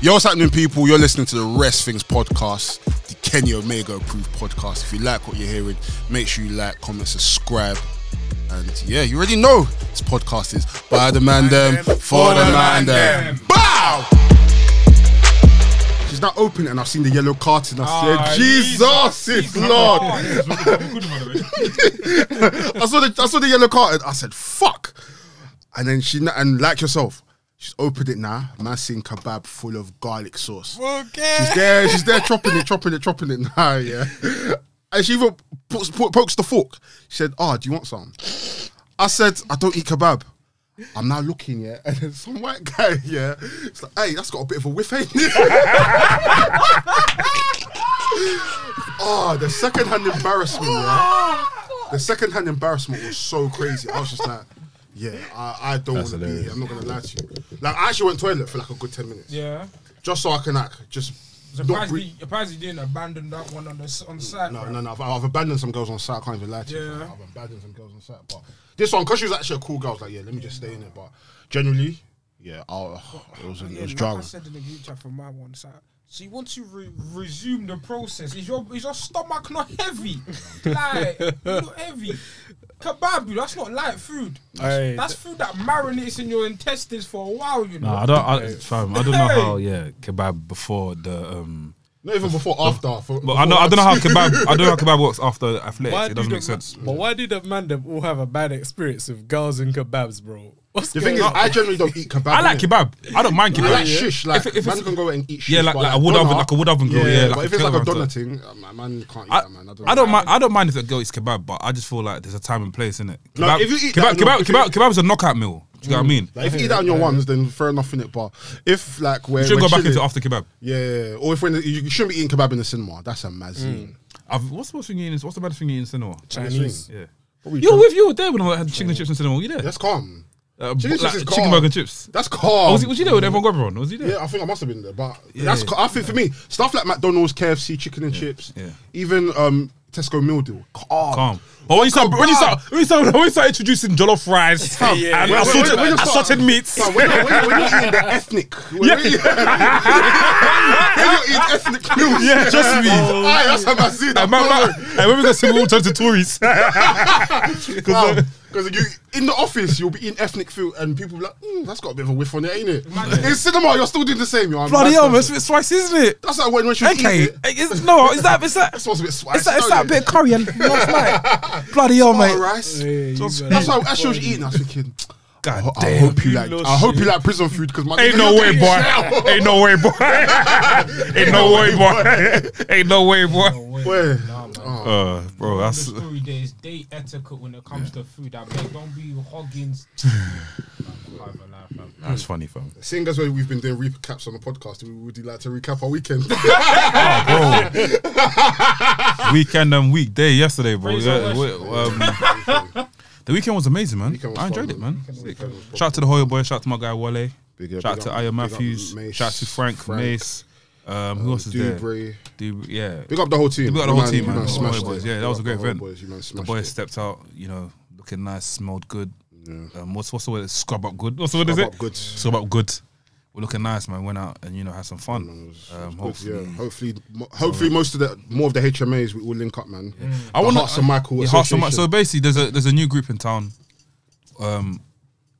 Yo, what's happening, people? You're listening to the Rest Things podcast, the Kenny Omega approved podcast. If you like what you're hearing, make sure you like, comment, subscribe. And yeah, you already know this podcast is by the man them, for the man them. Bow! She's not open and I've seen the yellow carton. I said, Jesus is Lord. I saw the yellow carton. I said, fuck. And then and like yourself, she's opened it now. Man, seeing kebab full of garlic sauce. Okay. She's there chopping it now, yeah. And she even pokes the fork. She said, do you want some? I said, I don't eat kebab. I'm now looking, yeah, and then some white guy, yeah, it's like, hey, that's got a bit of a whiff, ain't it? The second-hand embarrassment, yeah. The second-hand embarrassment was so crazy. I was just like, yeah, I don't want to be here. I'm not going to lie to you. Like, I actually went to the toilet for like a good 10 minutes. Yeah. Just so I can just... Surprised you didn't abandon that one on the site. No. I've abandoned some girls on site. I can't even lie to you. I've abandoned some girls on site. But this one, because she was actually a cool girl, I was like, yeah, let me just stay in it. But generally, yeah, it was drama. Like I said in the group chat from my one side. So once you resume the process, is your stomach not heavy? Like, not heavy. Kebab, that's not light food. That's food that marinates in your intestines for a while, you know. I don't know how. Kebab before the. Not even before, after. I don't know how kebab works after athletics. It doesn't make sense. But why did the man them all have a bad experience with girls and kebabs, bro? The thing is, I generally don't eat kebab. I like kebab. I don't mind kebab. I like shish. Like, if man can go and eat shish. Yeah, like a wood oven grill. Yeah, but if it's like a doner thing, man can't eat that, man. I don't mind if a girl eats kebab, but I just feel like there's a time and place in it. No, if you eat kebab is a knockout meal. Do you know what I mean? Like, if you eat that on your ones, then fair enough in it. But if like we're shouldn't go back into after kebab. Yeah, or if you shouldn't be eating kebab in the cinema. That's a mazine. What's the best thing you eating? What's the best thing you eat in cinema? Chinese. Yeah. You were there when I had chicken and chips in cinema. Were you there? That's calm. Chicken burger and chips. That's calm. Was you there with everyone? Everyone was he there? Yeah, I think I must have been there. But that's I think for me, stuff like McDonald's, KFC, chicken and chips, even Tesco meal deal, calm. But when you start introducing jollof rice and assorted meats, when you're eating the ethnic, when you're eating ethnic meals, just me. That's how I see that. And when we got some, we'll turn to Tories. Because in the office, you'll be eating ethnic food and people be like, that's got a bit of a whiff on it, ain't it? In cinema, you're still doing the same. Bloody hell, it's a bit spicy, isn't it? That's like when she eat it. Is that supposed to be spicy. It's that bit of curry and bloody hell, mate. Rice. That's why as she was eating, I was thinking, God I hope you like prison food because my ain't no way, boy. Ain't no way, boy. Ain't no way, boy. Ain't no way, boy. Where? Bro, that's the story. There's date etiquette when it comes to food. I beg, don't be hogging. That's funny, fam. Seeing as we've been doing recaps on the podcast, would you like to recap our weekend? Bro. Weekend and weekday yesterday, bro. The weekend was amazing, man. I enjoyed it, man. Shout out to the Hoyle boy. Shout out to my guy Wale. Shout out to Aya Matthews. Shout out to Frank Mace. Who else is there? Yeah. Big up the whole team. Big up the whole team, man. Boys. Yeah, that was a great event. The boys stepped out, looking nice, smelled good. What's the word? Scrub up good. What's the word? Is it? Good. Scrub up good. We're looking nice, man. Went out and had some fun. Hopefully, more of the HMAs we will link up, man. I want Hearts of Michael. So basically, there's a new group in town.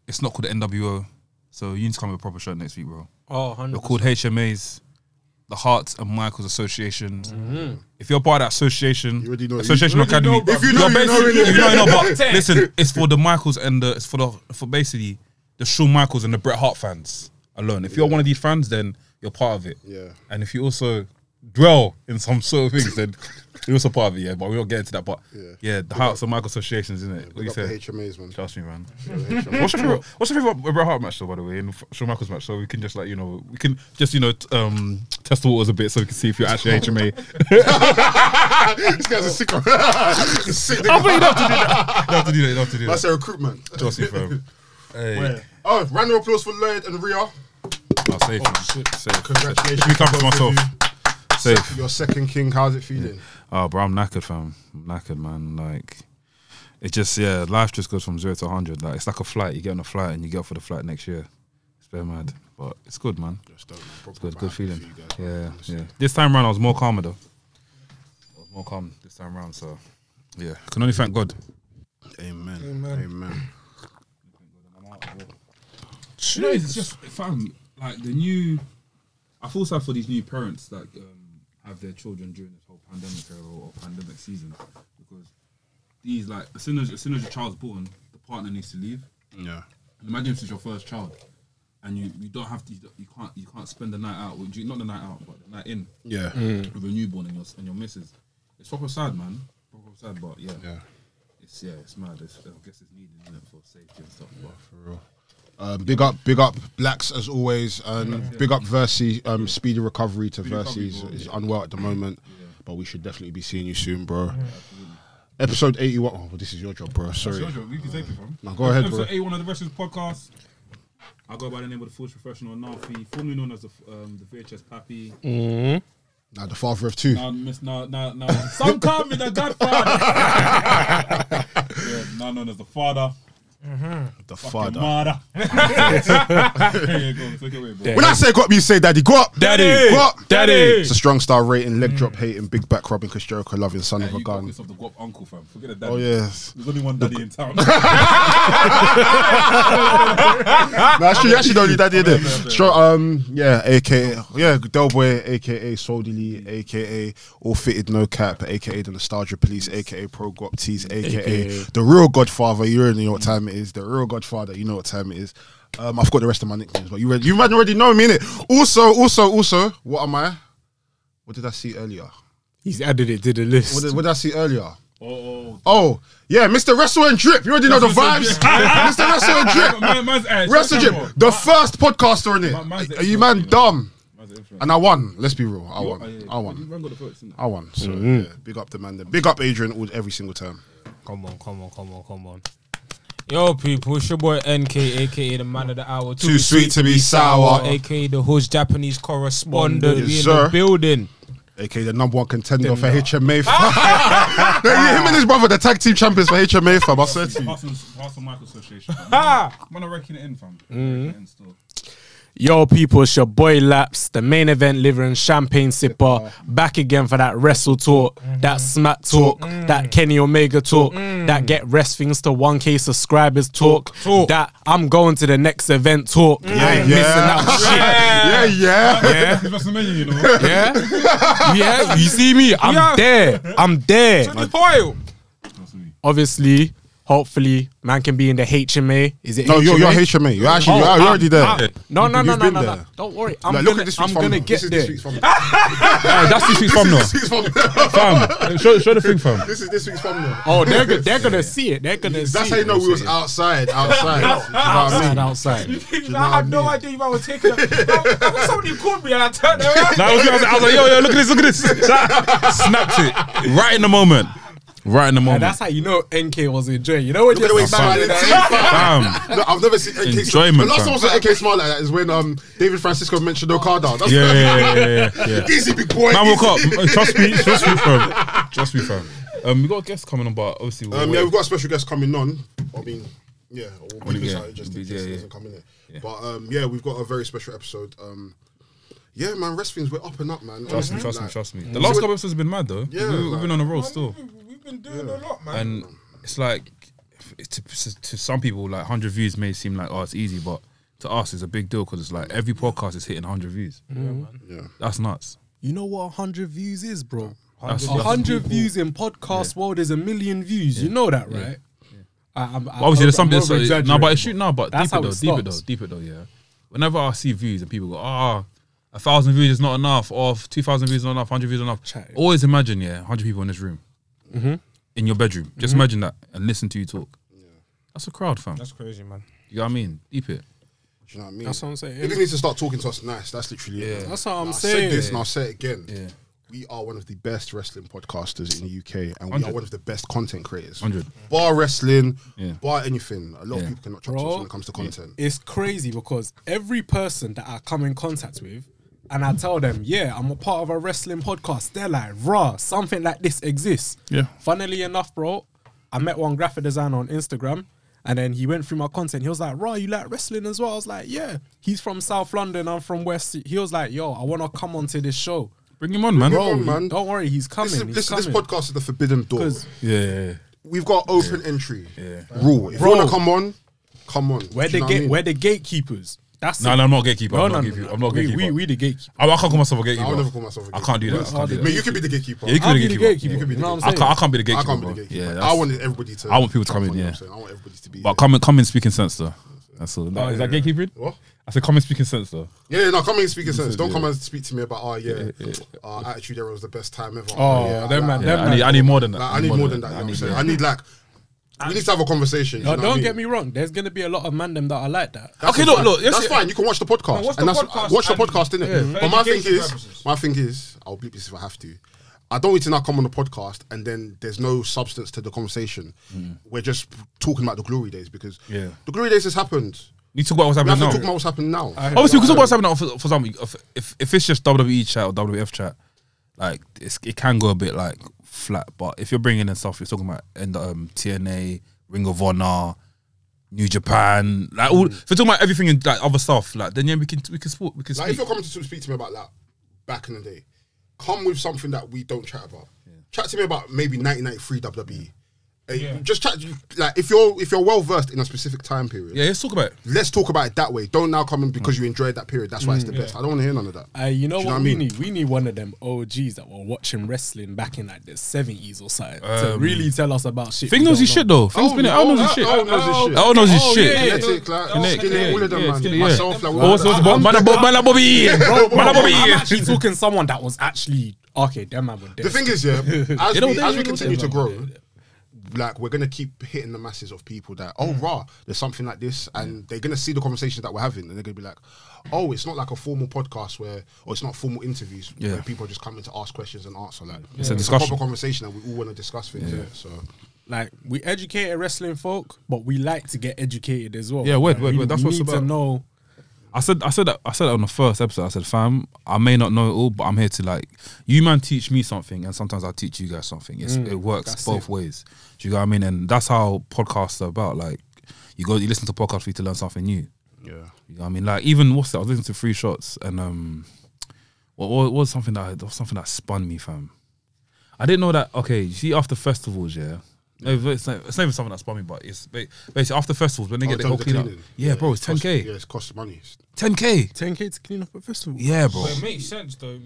It's not called the NWO. So you need to come with a proper shirt next week, bro. 100%. They're called HMAs. The Hearts and Michaels Association. If you're part of that association, Association Academy, if you know, you know. But listen, it's for the Michaels and it's for basically the Shawn Michaels and the Bret Hart fans alone. If you're one of these fans, then you're part of it. Yeah. And if you also dwell in some sort of things, then you're also part of it. Yeah. But we won't get into that. But the Hearts and Michaels Associations, isn't it? What do you say? HMAs, man. Trust me, man. What's your favorite Bret Hart match, though? By the way, and Shawn Michaels match, so we can just we can just test the waters a bit, so we can see if you're actually HMA. This guy's a sick one. I thought you'd have to do that. That's a recruitment. Trust me, fam. Hey. Round of applause for Lloyd and Ria. Safe. Safe. Congratulations. We come for myself. Safe. Your second king. How's it feeling? Oh, bro, I'm knackered, fam. I'm knackered, man. Like, it just life just goes from 0 to 100. Like, it's like a flight. You get on a flight and you get off for the flight next year. It's very mad. But it's good, man. Just don't, man. It's good feeling. For you guys, Yeah. This time round, I was more calmer though. I was more calm this time round, so yeah, I can only thank God. Amen. You know, it's just fam, like the new. I feel sad for these new parents that have their children during this whole pandemic era or pandemic season, because these like as soon as your child's born, the partner needs to leave. Yeah. And imagine if it's your first child, and you don't have to, you can't spend the night out. Not the night out, but the night in. Yeah. With a newborn and your missus. It's proper sad, man. Proper sad, but yeah. It's mad. I guess it's needed, isn't it, for safety and stuff. But For real. Big up Blacks as always, and big up Versi. Speedy recovery to Versi. He's unwell at the moment, but we should definitely be seeing you soon, bro. Episode 81. Oh, well, this is your job, bro. Sorry. That's your job. You can take it from. No, go ahead, Episode bro. 81 of the Wrestlers Podcast. I go by the name of the Force Professional Nafi, formerly known as the VHS Pappy. Now the father of two. Now, some call me the Godfather. Now known as the father. The father. Mother. There you go. Take it away, bro. When I say go up, you say daddy. Go up. Daddy. Go up. Daddy. It's a strong star rating, leg drop hating, big back rubbing, Chris Jericho loving, son of a You got gun. this of the Guap uncle, fam. Forget the daddy. Oh, yes. There's only one daddy in town. No, actually, don't need daddy in it. AKA, Delboy, AKA Soul Delete, AKA All Fitted No Cap, AKA The Nostalgia Police, AKA Pro Guap Tees, AKA The Real Godfather. You already know what time it is. The Real Godfather, you know what time it is. I forgot the rest of my nicknames, but you might already know me, innit? Also, what am I? What did I see earlier? He's added it to the list. What did I see earlier? Oh, yeah, Mr. Wrestle and Drip. You already know the vibes. Mr. Wrestle and Drip. Wrestle Drip. The first podcaster in it. Are you man dumb? And I won. Let's be real. I won. So, yeah, big up the man there. Big up Adrian every single time. Come on. Yo, people, it's your boy NK, aka the man of the hour. Too sweet to be sour. Aka the host Japanese correspondent. Yes, We in sir. the building. AKA the number one contender for HMA. Him and his brother, the tag team champions for HMA, fam. I said to you. Parcel Michael Association. Man, I'm wrecking it in, fam. Yo, people, it's your boy Laps, the main event liver and champagne sipper, back again for that wrestle talk, that smack talk, that Kenny Omega talk, that get rest things to 1K subscribers talk, that I'm going to the next event talk. I ain't missing out shit. Yeah. It's WrestleMania, you know. Yeah, you see me? I'm there. Obviously, hopefully, man can be in the HMA. Is it? No, HMA? you're HMA. You're already there. No. You've been there. Don't worry. Look at this week's I'm gonna thumbnail. get This is there. this week's thumbnail. That's this week's thumbnail. This is this week's thumbnail. Fam, show the thing, fam. This is this week's thumbnail. Oh, they're gonna see it. They're gonna see it. That's how you know we was outside. You know what I mean? outside. I had no idea you was taking it. Somebody called me and I turned around. I was like, yo, look at this. Snapped it right in the moment. And that's how you know NK was enjoying. You know when Look at the way you're he's smiling. Fam. No, I've never seen AK Enjoyment, The last fam. time I saw AK smile like that is when David Francisco mentioned Okada. That's Yeah. easy, big boy. Man, woke easy. up. Trust me, fam. We got a guest coming on, but obviously We've got a special guest coming on. I mean, yeah, we'll leave this out just in case yeah. he doesn't come in there. But we've got a very special episode. Yeah, man, wrestling's we're up and up, man. Trust me. The last couple episodes have been mad though. Yeah, we've been on a roll still. We've been doing a lot, man. And it's like, to some people, like 100 views may seem like, oh, it's easy, but to us, it's a big deal because it's like every podcast is hitting 100 views. Yeah. That's nuts. You know what 100 views is, bro? That's 100 views in podcast world is 1 million views. You know that, right? Obviously, there's something. But it's but That's how it deep it though. Yeah. Whenever I see views and people go, 1,000 views is not enough, or 2,000 views is not enough, 100 views is not enough. Always imagine, 100 people in this room, in your bedroom. Just imagine that and listen to you talk. That's a crowd, fam. That's crazy, man. You know what I mean? Deep it. Do you know what I mean? That's what I'm saying. You just need to start talking to us nice. That's literally it. That's what I'm I saying. said this and I'll say it again. Yeah. We are one of the best wrestling podcasters in the UK, and we are one of the best content creators. 100. Bar wrestling, Yeah. bar anything. A lot of Yeah. people cannot trust us Bro, when it comes to content. It's crazy because every person that I come in contact with and I tell them, yeah, I'm a part of a wrestling podcast, they're like, rah, something like this exists. Yeah. Funnily enough, bro, I met one graphic designer on Instagram And then he went through my content. He was like, "Raw, you like wrestling as well?" I was like, "Yeah." He's from South London. I'm from West. He was like, "Yo, I want to come onto this show." Bring him on, man. Bring him on, man. Don't worry, he's coming. This podcast is the forbidden door. Yeah. We've got open entry rule. If you want to come on, come on. We're the gatekeepers. That's No, I'm not a gatekeeper. I'm not a gatekeeper. We the gatekeeper. I can't call myself a gatekeeper. I'll never call myself a gatekeeper. I can't do that. I mean, you can be the gatekeeper. Yeah, you can be the gatekeeper. You can be the gatekeeper. I can't be the gatekeeper. I can't be the gatekeeper. Yeah, I want everybody to. I want people to come in. you know Yeah, what I'm saying? I want everybody to be. but come in speaking sense though. That's all. Is that gatekeeping? What? I said come in speaking sense though. Yeah, no, come in speaking sense. Don't come and speak to me about Attitude Era was the best time ever. I need more than that. I need more than that. I need like. We need to have a conversation. No, don't get me wrong. There's gonna be a lot of mandem that are like that. Okay, look. That's fine. You can watch the podcast. Watch the podcast, innit? But my thing is, I'll bleep this if I have to. I don't need to now come on the podcast and then there's no substance to the conversation. We're just talking about the glory days because the glory days has happened. You talk about what's We happening have to now. talk about what's happening now. Obviously, we can talk about what's happening now. For example, if it's just WWE chat or WWF chat, like it can go a bit like flat. But if you're bringing in stuff, you're talking about TNA, Ring of Honor, New Japan, like all. If you're talking about everything and like other stuff, like then we can speak. Like if you're coming to speak to me about that back in the day, come with something that we don't chat about. Chat to me about maybe 1993 WWE. Just chat. Like if you're well versed in a specific time period. Yeah, let's talk about it. Let's talk about it that way. Don't now come in because you enjoyed that period. That's why it's the best. I don't want to hear none of that. You know what we need? We need one of them OGs that were watching wrestling back in like the 70s or something to really tell us about shit. Fing knows his shit though. Fing's been knows his shit. Oh knows his shit. Kinetic, like Skinny, all of them, man. Myself, like Bobby. I'm actually talking someone that was actually okay. Them man were dead. The thing is, as we continue to grow, like we're gonna keep hitting the masses of people that raw, there's something like this, and they're gonna see the conversations that we're having, and they're gonna be like, oh, it's not like a formal podcast or it's not formal interviews where people are just coming to ask questions and answer. Like it's a proper conversation that we all want to discuss things. So. Like we educated wrestling folk, but we like to get educated as well. Yeah, wait. That's what's about. To know. I said that on the first episode. I said, fam, I may not know it all, but I'm here to like you man teach me something, and sometimes I teach you guys something. It works both ways. Do you know what I mean? And that's how podcasts are about. Like you listen to podcasts for you to learn something new. Yeah, you know what I mean. Like even what's that? I was listening to Free Shots, and what was something that spun me, fam. I didn't know that. Okay, you see, after festivals, it's not even something that spun me, but it's basically after festivals when they get the whole clean up. Yeah, bro, it's 10K. Yeah, it costs money. 10K. 10K to clean up a festival. Yeah, bro. But it makes sense though.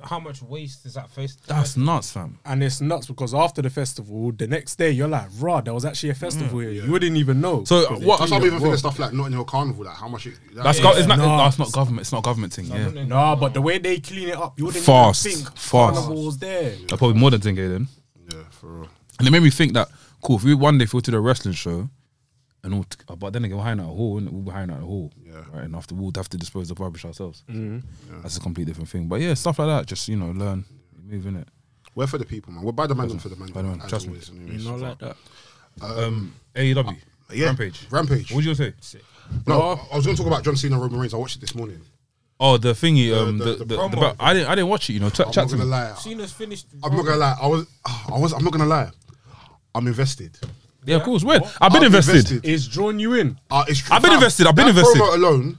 How much waste is that face? That's nuts, fam. And it's nuts because after the festival, the next day you're like, "Raw, there was actually a festival here." You wouldn't even know. So what? That's not even think of stuff like Notting Hill Carnival. Like how much? That's not government. It's not government thing. Yeah. No, but the way they clean it up, you wouldn't fast, even think fast. Carnival was there. That's probably more than 10K then. Yeah, for real. And it made me think that cool. If we one day if we were to do a wrestling show, and but then again we're hiring out a hall, and we'll be hiring out a hall. Yeah. Right, and after we'll have to dispose of rubbish ourselves. That's a completely different thing. But yeah, stuff like that. Just learn, move in it. We're for the people, man. We're by the man for the man. By the man. Trust me. You know like that. AEW. Yeah. Rampage. What did you say? No, I was going to talk about John Cena and Roman Reigns. I watched it this morning. Oh, the thingy. The promo. I didn't watch it. Chat I'm not to gonna me. lie. Cena's finished. I'm not gonna lie. I'm not gonna lie. I'm invested. Yeah, of course. When I've been invested. It's drawn you in. It's I've been invested. That promo alone.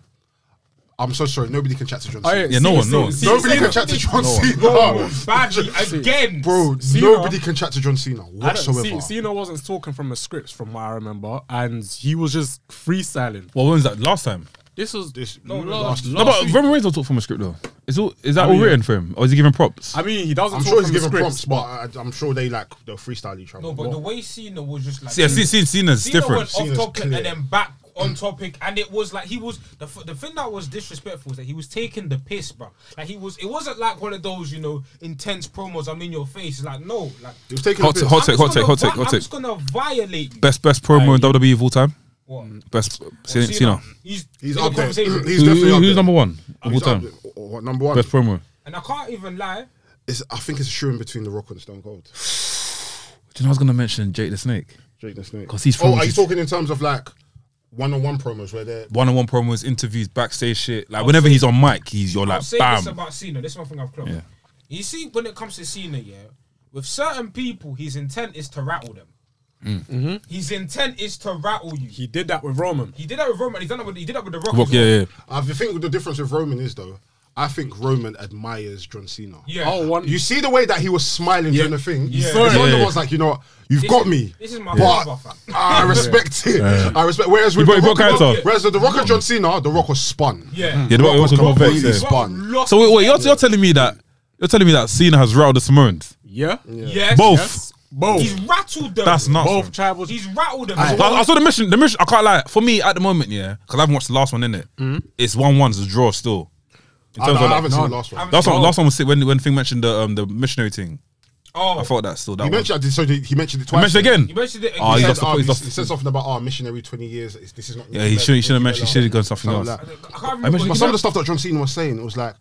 I'm so sorry. Nobody can chat to John Cena. Yeah, no one. Nobody can chat to John Cena. Badly again, bro. Nobody can chat to John Cena whatsoever. Cena wasn't talking from a script, from what I remember, and he was just freestyling. What when was that? Last time. This was last No, but Roman Reigns don't talk from a script though. Is that all written for him, or is he giving props? I mean, he doesn't. I'm talk sure he's from giving scripts, props, but I'm sure they they'll freestyle each other. No, but the way Cena was just like. Yeah, Cena's different. Went off topic and then back on topic, and it was like he was the thing that was disrespectful was that he was taking the piss, bro. Like it wasn't like one of those intense promos. I'm in your face. It's like no, like he was taking hot take. I'm just gonna violate you. Best promo in WWE of all time. What? Best Cena. He's up there. He's definitely up there. Who's number one of all time? What number one? Best promo. And I can't even lie. I think it's a shoe in between The Rock and Stone Cold. Do you know I was gonna mention Jake the Snake? Jake the Snake. Because he's are you talking in terms of like one-on-one promos where they're one-on-one promos, interviews, backstage shit? Like whenever he's on mic, you're like bam. This about Cena. This is one thing I've clocked. Yeah. You see, when it comes to Cena, with certain people, his intent is to rattle them. His intent is to rattle you. He did that with Roman. He did that with Roman. He did that with The Rock. Rock, as well. yeah. I think the difference with Roman is though, I think Roman admires John Cena. Yeah. Oh, You see the way that he was smiling during the thing. Yeah. It's one of the Yeah. ones like, you know what, you've got me. This is my But father, fam. I respect it. I respect. Whereas with brought The Rock, character. whereas with The Rock and John Cena, The Rock was spun. Yeah. Yeah, the Rock was more vexed, completely yeah. spun. Lost So wait, his you're telling me that Cena has rattled the Samoans? Yeah. Yes. Both. Yes. Both. He's rattled them. That's nuts. Both man. tribals. He's rattled them. I saw the mission. The mission. I can't lie. For me, at the moment, yeah, because I haven't watched the last one. Innit? It's 1-1. It's a draw still. In I terms of haven't like, seen the last one. last one was sick when Thing mentioned the missionary thing. Oh, I thought that still that He one. mentioned, so he mentioned it He twice. mentioned again. you mentioned it. Oh, He he said, lost the point. he said something about missionary 20 years. This is not. Yeah, he should have mentioned. He should have gone something else. Like, I can't I remember. mentioned but some of the stuff that John Cena was saying, it was like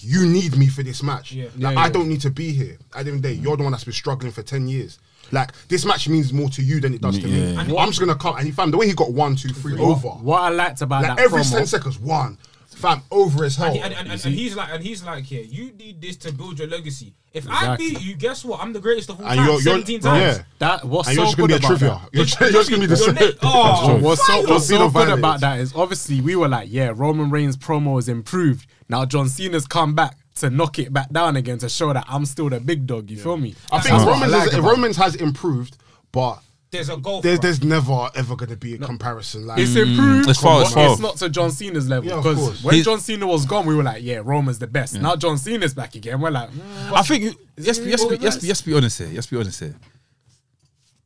you need me for this match. Yeah. Like, I don't need to be here. At the end of the day, you're the one that's been struggling for 10 years. Like, this match means more to you than it does to me. Yeah. I'm just gonna come and he found the way he got 1, 2, 3 over. What I liked about Like that every promo, 10 seconds, 1. Fam, over as hell. And he's like, here, you need this to build your legacy. If I Exactly. beat you, guess what? I'm the greatest of all And time. you're 17 times. yeah. that what's And so you're just gonna good be a about trivia. that. You're just gonna be the Your same. neck- oh, What's so Cena good violates. about that is obviously we were like, yeah, Roman Reigns' promo is improved. Now John Cena's come back to knock it back down again to show that I'm still the big dog. You feel me? I think That's what I like about it. Romans has improved, but There's a goal. there's never ever gonna be a comparison. Like It's improved, It's far, but it's far. it's not to John Cena's level. Yeah, of Because course. when He- John Cena was gone, we were like, yeah, Roman's the best. Now John Cena's back again. We're like, I think yes, be honest here.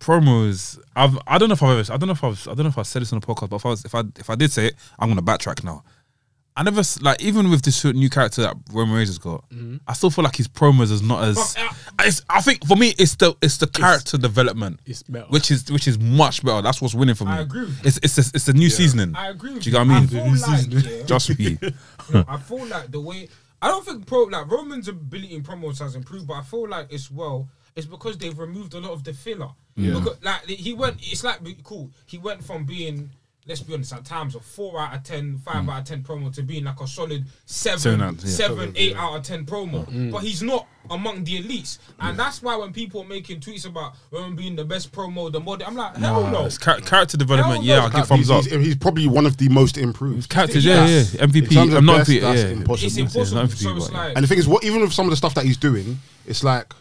Promos. I don't know if I've said this on the podcast, but if I did say it, I'm gonna backtrack now. I never like even with this new character that Roman Reigns has got. I still feel like his promos is not as. I think for me, it's the character development, it's better. which is much better. That's what's winning for me. I agree with It's the new seasoning. I agree with Do you get what I mean? I feel like, yeah, Just me. I feel like the way I don't think Roman's ability in promos has improved, but I feel like it's because they've removed a lot of the filler. Yeah. Because, like he went from being, let's be honest, at times a 4 out of 10, 5 out of 10 promo to being like a solid 7, 8 out of 10 promo. But he's not among the elites, and that's why when people are making tweets about Roman being the best promo, the model, I'm like, hell no. It's character development. Hell Yeah, no. I'll give thumbs up. he's probably one of the most improved. Characters, Yes. yeah. MVP. In terms of I'm not best, MVP. that's Yeah, impossible. It's Yeah, impossible. not So MVP, it's but like, And the thing is, even with some of the stuff that he's doing, it's like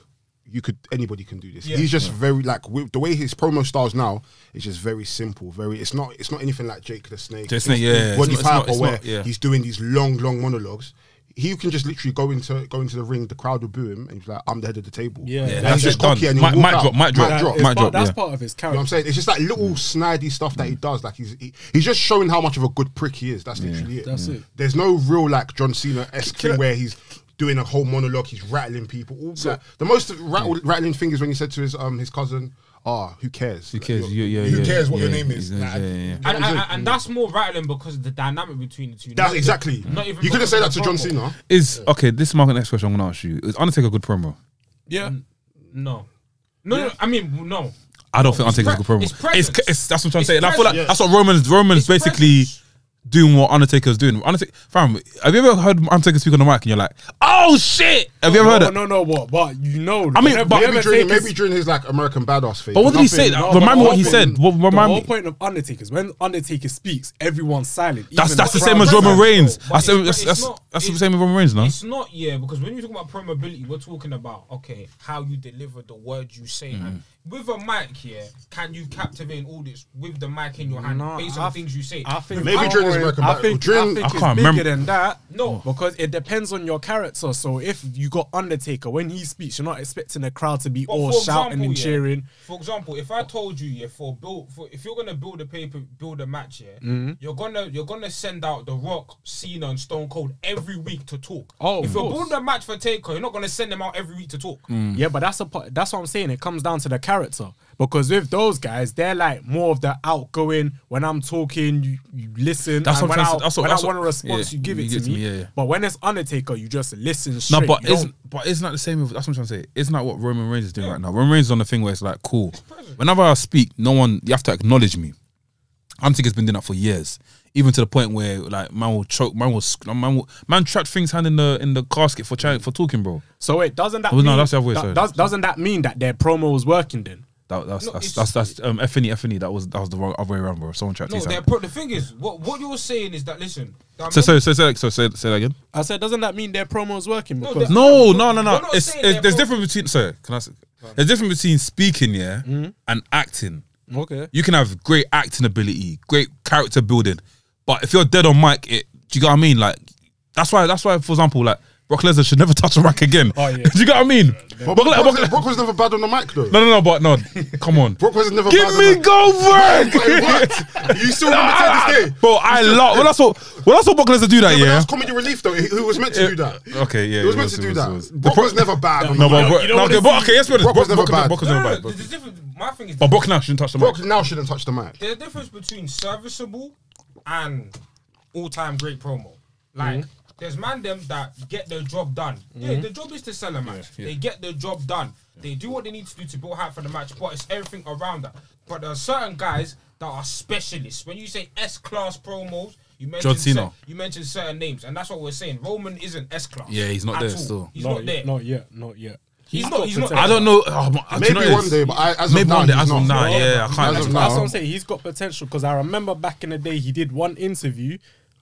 anybody can do this. Yeah. He's just very like with the way his promo styles now. It's just very simple. It's not anything like Jake the Snake. Jake the Snake, yeah. Body It's Piper, not- where yeah. he's doing these long monologues. He can just literally go into the ring. The crowd will boo him, and he's like, "I'm the head of the table." Yeah. And That's he's just it, done. cocky and he'll walk out. Mic drop. That's Yeah. part of his You know what I'm character. saying? It's just that little snidey stuff that he does. Like he's just showing how much of a good prick he is. That's literally it. That's it. There's no real like John Cena-esque thing where he's doing a whole monologue. He's rattling people. The most rattling thing is when he said to his cousin, "Who cares? Who cares? Who cares what your name is?" Yeah, Like, yeah. you know what I'm saying? and that's more rattling because of the dynamic between the two. That's exactly. Not even You couldn't because say of that the to John promo. Cena. Is okay. This is my next question. I'm gonna ask you. Is Undertaker a good promo? Yeah. No. I mean, no. I don't think Undertaker's a good promo. It's presence. That's what I'm trying to say. And I It's feel like presence. that's what Roman's It's basically presence. doing what Undertaker's doing. Fam, have you ever heard Undertaker speak on the mic and you're like, oh shit? Have you ever heard it? No. What? But you know. I mean, whenever- but whenever Maybe during his like American Badass phase. But what did he say? Nothing- Remind me what he said. What The remind whole me? point of Undertaker is when Undertaker speaks, everyone's silent. That's Even the crowd same as is Roman silent. Reigns. But it's That's not- the same with Roman Reigns, no? It's not, because when you talk about promability, we're talking about, okay, how you deliver the words you say. And with a mic here, can you captivate an audience with the mic in your hand No, based on things you say? I think Maybe during his American I Badass. think During- it's I can't bigger remember. than that. No. Because it depends on your character. So if you got Undertaker, when he speaks, you're not expecting the crowd to be But all for shouting example, and cheering. For example, if I told you, if you're gonna build a match, you're gonna send out The Rock, Cena, and Stone Cold every week to talk. Oh, if of you're course. building a match for Taker, you're not gonna send them out every week to talk. Yeah, but that's what I'm saying. It comes down to the character. Because with those guys, they're like more of the outgoing. When I'm talking, you listen. That's and what when I'm trying to- when that's I what- want a response, yeah, you give it to me. yeah. But when it's Undertaker, you just listen No, straight. but You don't- isn't that the same with, that's what I'm trying to say. Isn't that what Roman Reigns is doing right now? Roman Reigns is on the thing where it's like, cool. Whenever I speak, you have to acknowledge me. Undertaker's been doing that for years. Even to the point where like man will choke, man trapped things hand in the casket for talking, bro. So wait, doesn't that Oh, no, mean that's the other way, sorry. doesn't that mean that their promo is working then? That's FNE. That was the wrong other way around, bro. Someone tried to say the thing is, what you're saying is that listen. Say that again. I said, doesn't that mean their promo is working? No. There's difference between. Sorry, can I say? There's difference between speaking, and acting. Okay. You can have great acting ability, great character building, but if you're dead on mic, do you get what I mean? Like that's why, for example, like Brock Lesnar should never touch a mic again. Oh, yeah. Do you get what I mean? Brock was never bad on the mic though. No, come on. Brock was never Give bad me on the Goldberg! What? You still remember to this day? Bro, I love when I saw Brock Lesnar do that, But that's comedy relief though. He was meant to do that. Okay, yeah. He was meant to do that. Brock was never bad. Okay, yes, Brock was never bad. Brock was never bad. The difference, my thing is, But Brock now shouldn't touch the mic. Brock now shouldn't touch the mic. There's a difference between serviceable and all-time great promo. Like, there's man them that get their job done. Yeah, the job is to sell a match. They get their job done. They do what they need to do to build hype for the match, but it's everything around that. But there are certain guys that are specialists. When you say S-class promos, you mentioned certain names, and that's what we're saying. Roman isn't S-class. Yeah, he's not there still. He's not there. Not yet. He's not. I don't know. Maybe one day, but as of now, I can't. That's what I'm saying. He's got potential because I remember back in the day he did one interview.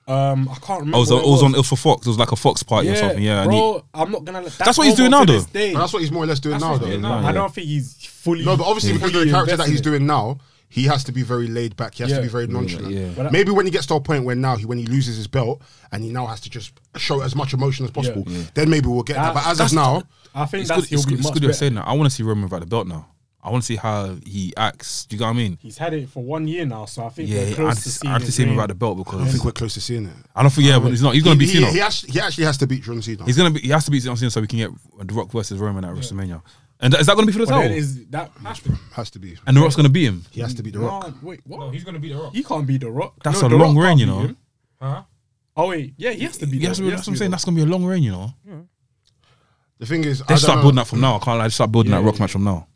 I can't remember. It was for Fox. It was like a Fox party or something. Yeah, bro. I'm not gonna. That's what he's doing now, though. That's what he's more or less doing now, though. I don't think he's fully. No, but obviously because of the character that he's doing now, he has to be very laid back. He has to be very nonchalant. Yeah. Maybe when he gets to a point where when he loses his belt and he now has to just show as much emotion as possible, then maybe we'll get that. But as of now, I think it's good you're saying that. I want to see Roman without the belt now. I want to see how he acts. Do you get what I mean? He's had it for 1 year now, so I think we're close to seeing it. I have to see him without the belt because I think we're close to seeing it. I don't think, but he's not. He's going to beat Cena. He actually has to beat John Cena. He has to beat John Cena so we can get The Rock versus Roman at WrestleMania. And is that going to be for the title? That has to be. And The Rock's going to beat him. He has to beat The Rock. Wait, what? No, he's going to beat The Rock. He can't beat The Rock. That's a long reign, you know. Huh? Oh wait, yeah, he has to beat. That's what I'm saying. That's going to be a long reign, you know. The thing is, they start building that from now. I can't lie. Start building that Rock match from now.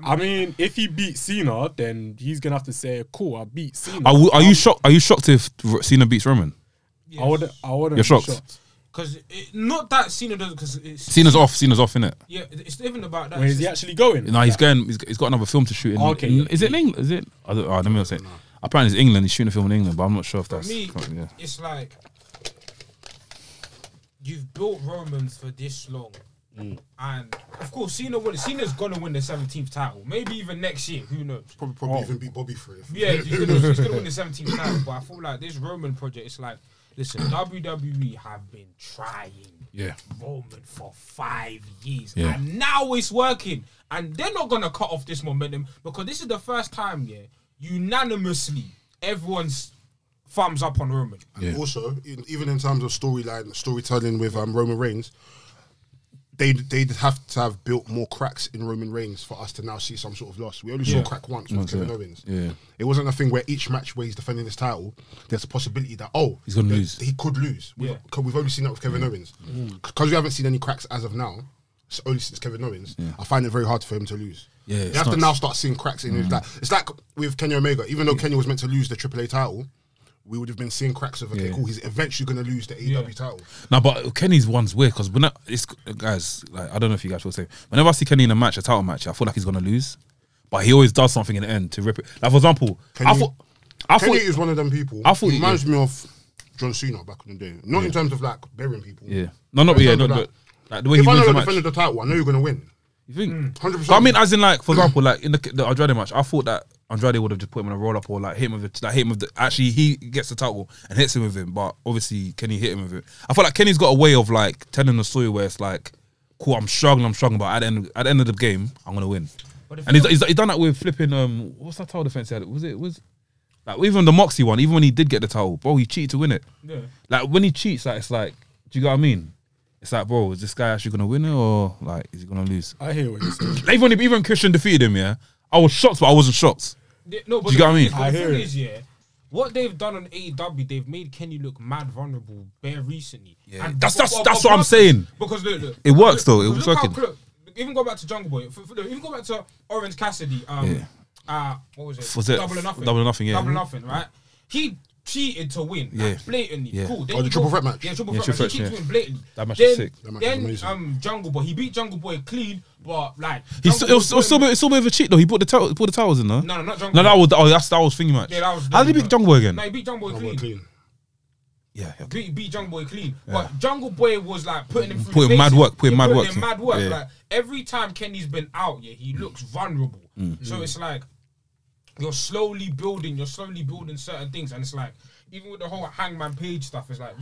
I mean, if he beats Cena, then he's gonna have to say, "Cool, I beat Cena." Are you shocked? Are you shocked if Cena beats Roman? Yes. I wouldn't. You're shocked. Because not that Cena does, because Cena's off, innit? Yeah, it's even about that. Where is he actually going? No, he's going. He's got another film to shoot. Is it in England? Is it? Let me say. Apparently, it's England. He's shooting a film in England, but I'm not sure if that's. For me, it's like you've built Romans for this long. And of course, Cena's gonna win the 17th title. Maybe even next year. Who knows? Probably even beat Bobby for it. Yeah, he's gonna win the 17th title. But I feel like this Roman project, it's like, listen, WWE have been trying Roman for 5 years, and now it's working. And they're not gonna cut off this momentum because this is the first time, unanimously, everyone's thumbs up on Roman. And also, even in terms of storytelling with Roman Reigns. They'd have to have built more cracks in Roman Reigns for us to now see some sort of loss. We only saw a crack once with Kevin Owens. Yeah. It wasn't a thing where each match where he's defending his title, there's a possibility that he's gonna lose. He could lose. We've only seen that with Kevin Owens. Because we haven't seen any cracks as of now, only since Kevin Owens. I find it very hard for him to lose. Yeah, you have to now start seeing cracks in his life. It's like with Kenny Omega. Even though Kenny was meant to lose the AAA title, we would have been seeing cracks of cool. He's eventually going to lose the AEW title. No, but Kenny's one's weird because guys, like I don't know if you guys will say. Whenever I see Kenny in a title match, I feel like he's going to lose, but he always does something in the end to rip it. Like for example, Kenny is one of them people. He reminds me of John Cena back in the day. Not in terms of like burying people. Yeah, like the way he wins the match. Defended the title, I know you're going to win. You think? 100%. I mean, as in like, for example, like in the Andrade match, I thought that Andrade would have just put him in a roll up or like hit him with the. Actually, he gets the title and hits him with him, but obviously Kenny hit him with it. I feel like Kenny's got a way of like telling the story where it's like, cool, I'm struggling, but at the end of the game, I'm gonna win. And he's done that with flipping. What's that title defense he had? Was like even the Moxie one? Even when he did get the title, bro, he cheated to win it. Yeah. Like when he cheats, like it's like, do you get what I mean? It's like, bro, is this guy actually gonna win it or like is he gonna lose? I hear what you're saying. Even Christian defeated him, I was shocked, but I wasn't shocked. No, but do you get what I mean? The thing is, what they've done on AEW, they've made Kenny look mad vulnerable bare recently. Yeah, and that's what I'm saying. Because look, it works though. It was working. Even go back to Jungle Boy. Even go back to Orange Cassidy. What was it? Was it Double or Nothing? Double or Nothing. Yeah. Double or Nothing. Right. He cheated to win, like, blatantly. Cool. Then the triple threat match. Yeah, triple threat match. He cheated to win blatantly. That match was sick. That match was Then amazing. Jungle Boy, he beat Jungle Boy clean, but like It's still a bit of a cheat though. He put the towels in, no? No, not Jungle No, Boy. that was thingy match. Yeah, that was. How did he beat Jungle Boy again? No, he beat Jungle Boy clean. Yeah, okay. Beat Jungle Boy clean. But Jungle Boy was like putting him through. Putting mad work. Putting mad work. Yeah. Like every time Kenny's been out, he looks vulnerable. So it's like you're slowly building certain things, and it's like even with the whole Hangman Page stuff, it's like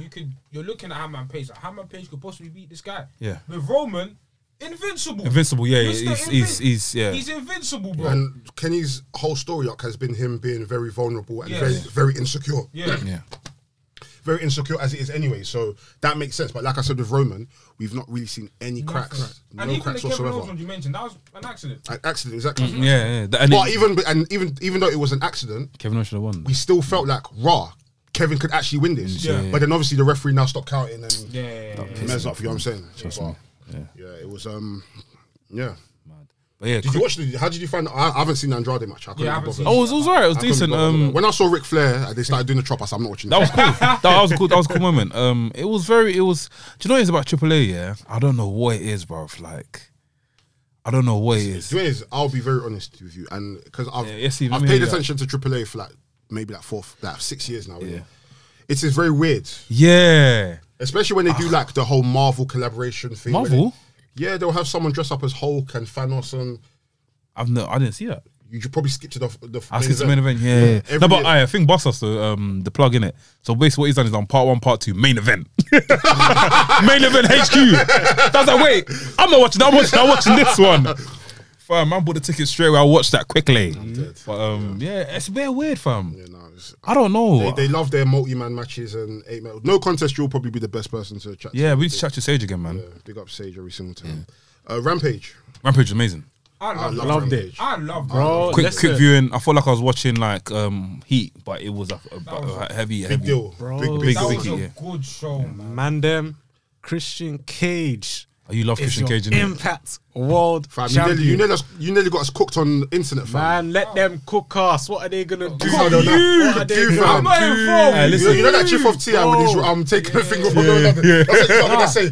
you're looking at Hangman Page. Like Hangman Page could possibly beat this guy. Yeah. With Roman, invincible. Yeah. He's invincible, bro. And Kenny's whole story arc has been him being very vulnerable and Yes. very insecure. Yeah. Very insecure as it is anyway, so that makes sense. But like I said with Roman, we've not really seen any cracks, And no even cracks the Kevin Owens whatsoever. one you mentioned, that was an accident. An accident, exactly. Yeah. But even though it was an accident, Kevin Owens should have won. we still felt like Kevin could actually win this. Yeah. But then obviously the referee now stopped counting and Yeah. mess up. You know what I'm saying? But, Yeah. it was yeah. But yeah, Did you watch how did you find? I haven't seen the Andrade match. I I haven't seen it was alright. It was I couldn't decent. be bothered. When I saw Ric Flair and they started doing the chop, I said, I'm not watching That was cool. That was a cool moment. Do you know what it is about AAA? Yeah, I don't know what it is, bro. Like, I don't know what it is. The thing is, I'll be very honest with you, and because I've Steve, I've let me paid hear attention to AAA for maybe 6 years now. Yeah, it's very weird, Yeah. especially when they do like the whole Marvel collaboration thing. where Marvel? Yeah, they'll have someone dress up as Hulk and Thanos, and I didn't see that. you should probably skip to the I skipped the main event. Yeah. Every No, but year. I think Boss has the plug in it. So basically, what he's done is on part 1, part 2, main event. Main event HQ. That's like, wait, I'm not watching. I'm watching this one. Fam, man bought the ticket straight away. I watched that quickly. But yeah, it's a bit weird, fam. Yeah, no, I don't know. They love their multi-man matches and 8-man. No contest, you'll probably be the best person to chat to. Yeah, we need to chat to Sage again, man. Yeah, big up Sage every single time. Rampage. Rampage is amazing. I Loved it. I loved it. Bro, Quick listen. viewing. I felt like I was watching like Heat, but it was a heavy. Big deal. Bro. Big That deal. was a yeah. good show, man. Mandem, Christian Cage. Oh, you love is Christian your Cage, innit? Impact World Fam, Champion. you nearly got us cooked on the internet, fam. Man, let them cook us. What are they gonna do? No, no, no. What are they Do, gonna fam. I'm not do? involved. listen. You know that chief of Tia with his taking the finger from the That's exactly what I say.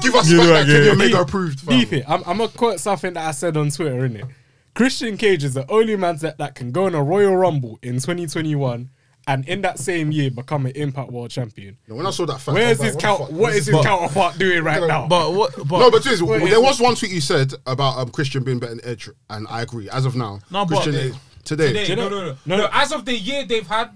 Give us You know back that, that yeah. Omega approved, fam. Deep it. I'm gonna quote something that I said on Twitter, innit? Christian Cage is the only man that can go in a Royal Rumble in 2021 and in that same year become an Impact World Champion. No, when I saw that fact, Where's I his was like, what the fuck? what is his counterpart doing right now? But what? But No, but there is was one tweet you said about Christian being better than Edge, and I agree. As of now, No, but- Christian is today. No. As of the year they've had,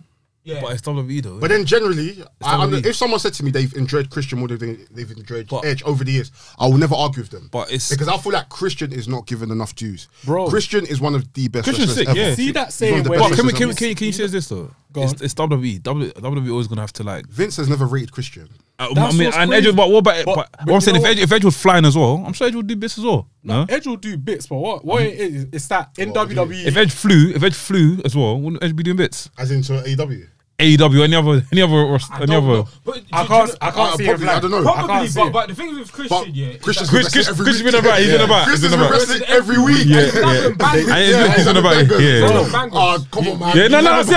But it's WWE though. But then generally, WWE. if someone said to me they've enjoyed Christian more than they've enjoyed But- Edge over the years, I will never argue with them. But it's- because I feel like Christian is not given enough dues. Bro. Christian is one of the best Christian's wrestlers sick, ever. yeah. See that He's one of saying the where best But can wrestlers ever. you say this though? Go on. It's WWE. WWE always gonna have to like. Vince has never rated Christian. That's I mean, what's and crazy. Edge. But what about? But But what I'm you saying, know if Edge was flying as well, I'm sure Edge would do bits as well. No. Edge will do bits, but what it is that in WWE. If Edge flew as well, wouldn't Edge be doing bits? As into AEW. AEW, any other. I don't know. But I can't see him probably, flying. I don't know. Probably, can't see it. but the thing with But Christian, yeah, Christian's Chris- been wrestling every Christian's week. been about, he's been about, he's Christian's been been about. wrestling every week. Yeah, He's not been bangers. And he's been about it. Yeah. Oh, come on, man. Yeah, no, I see.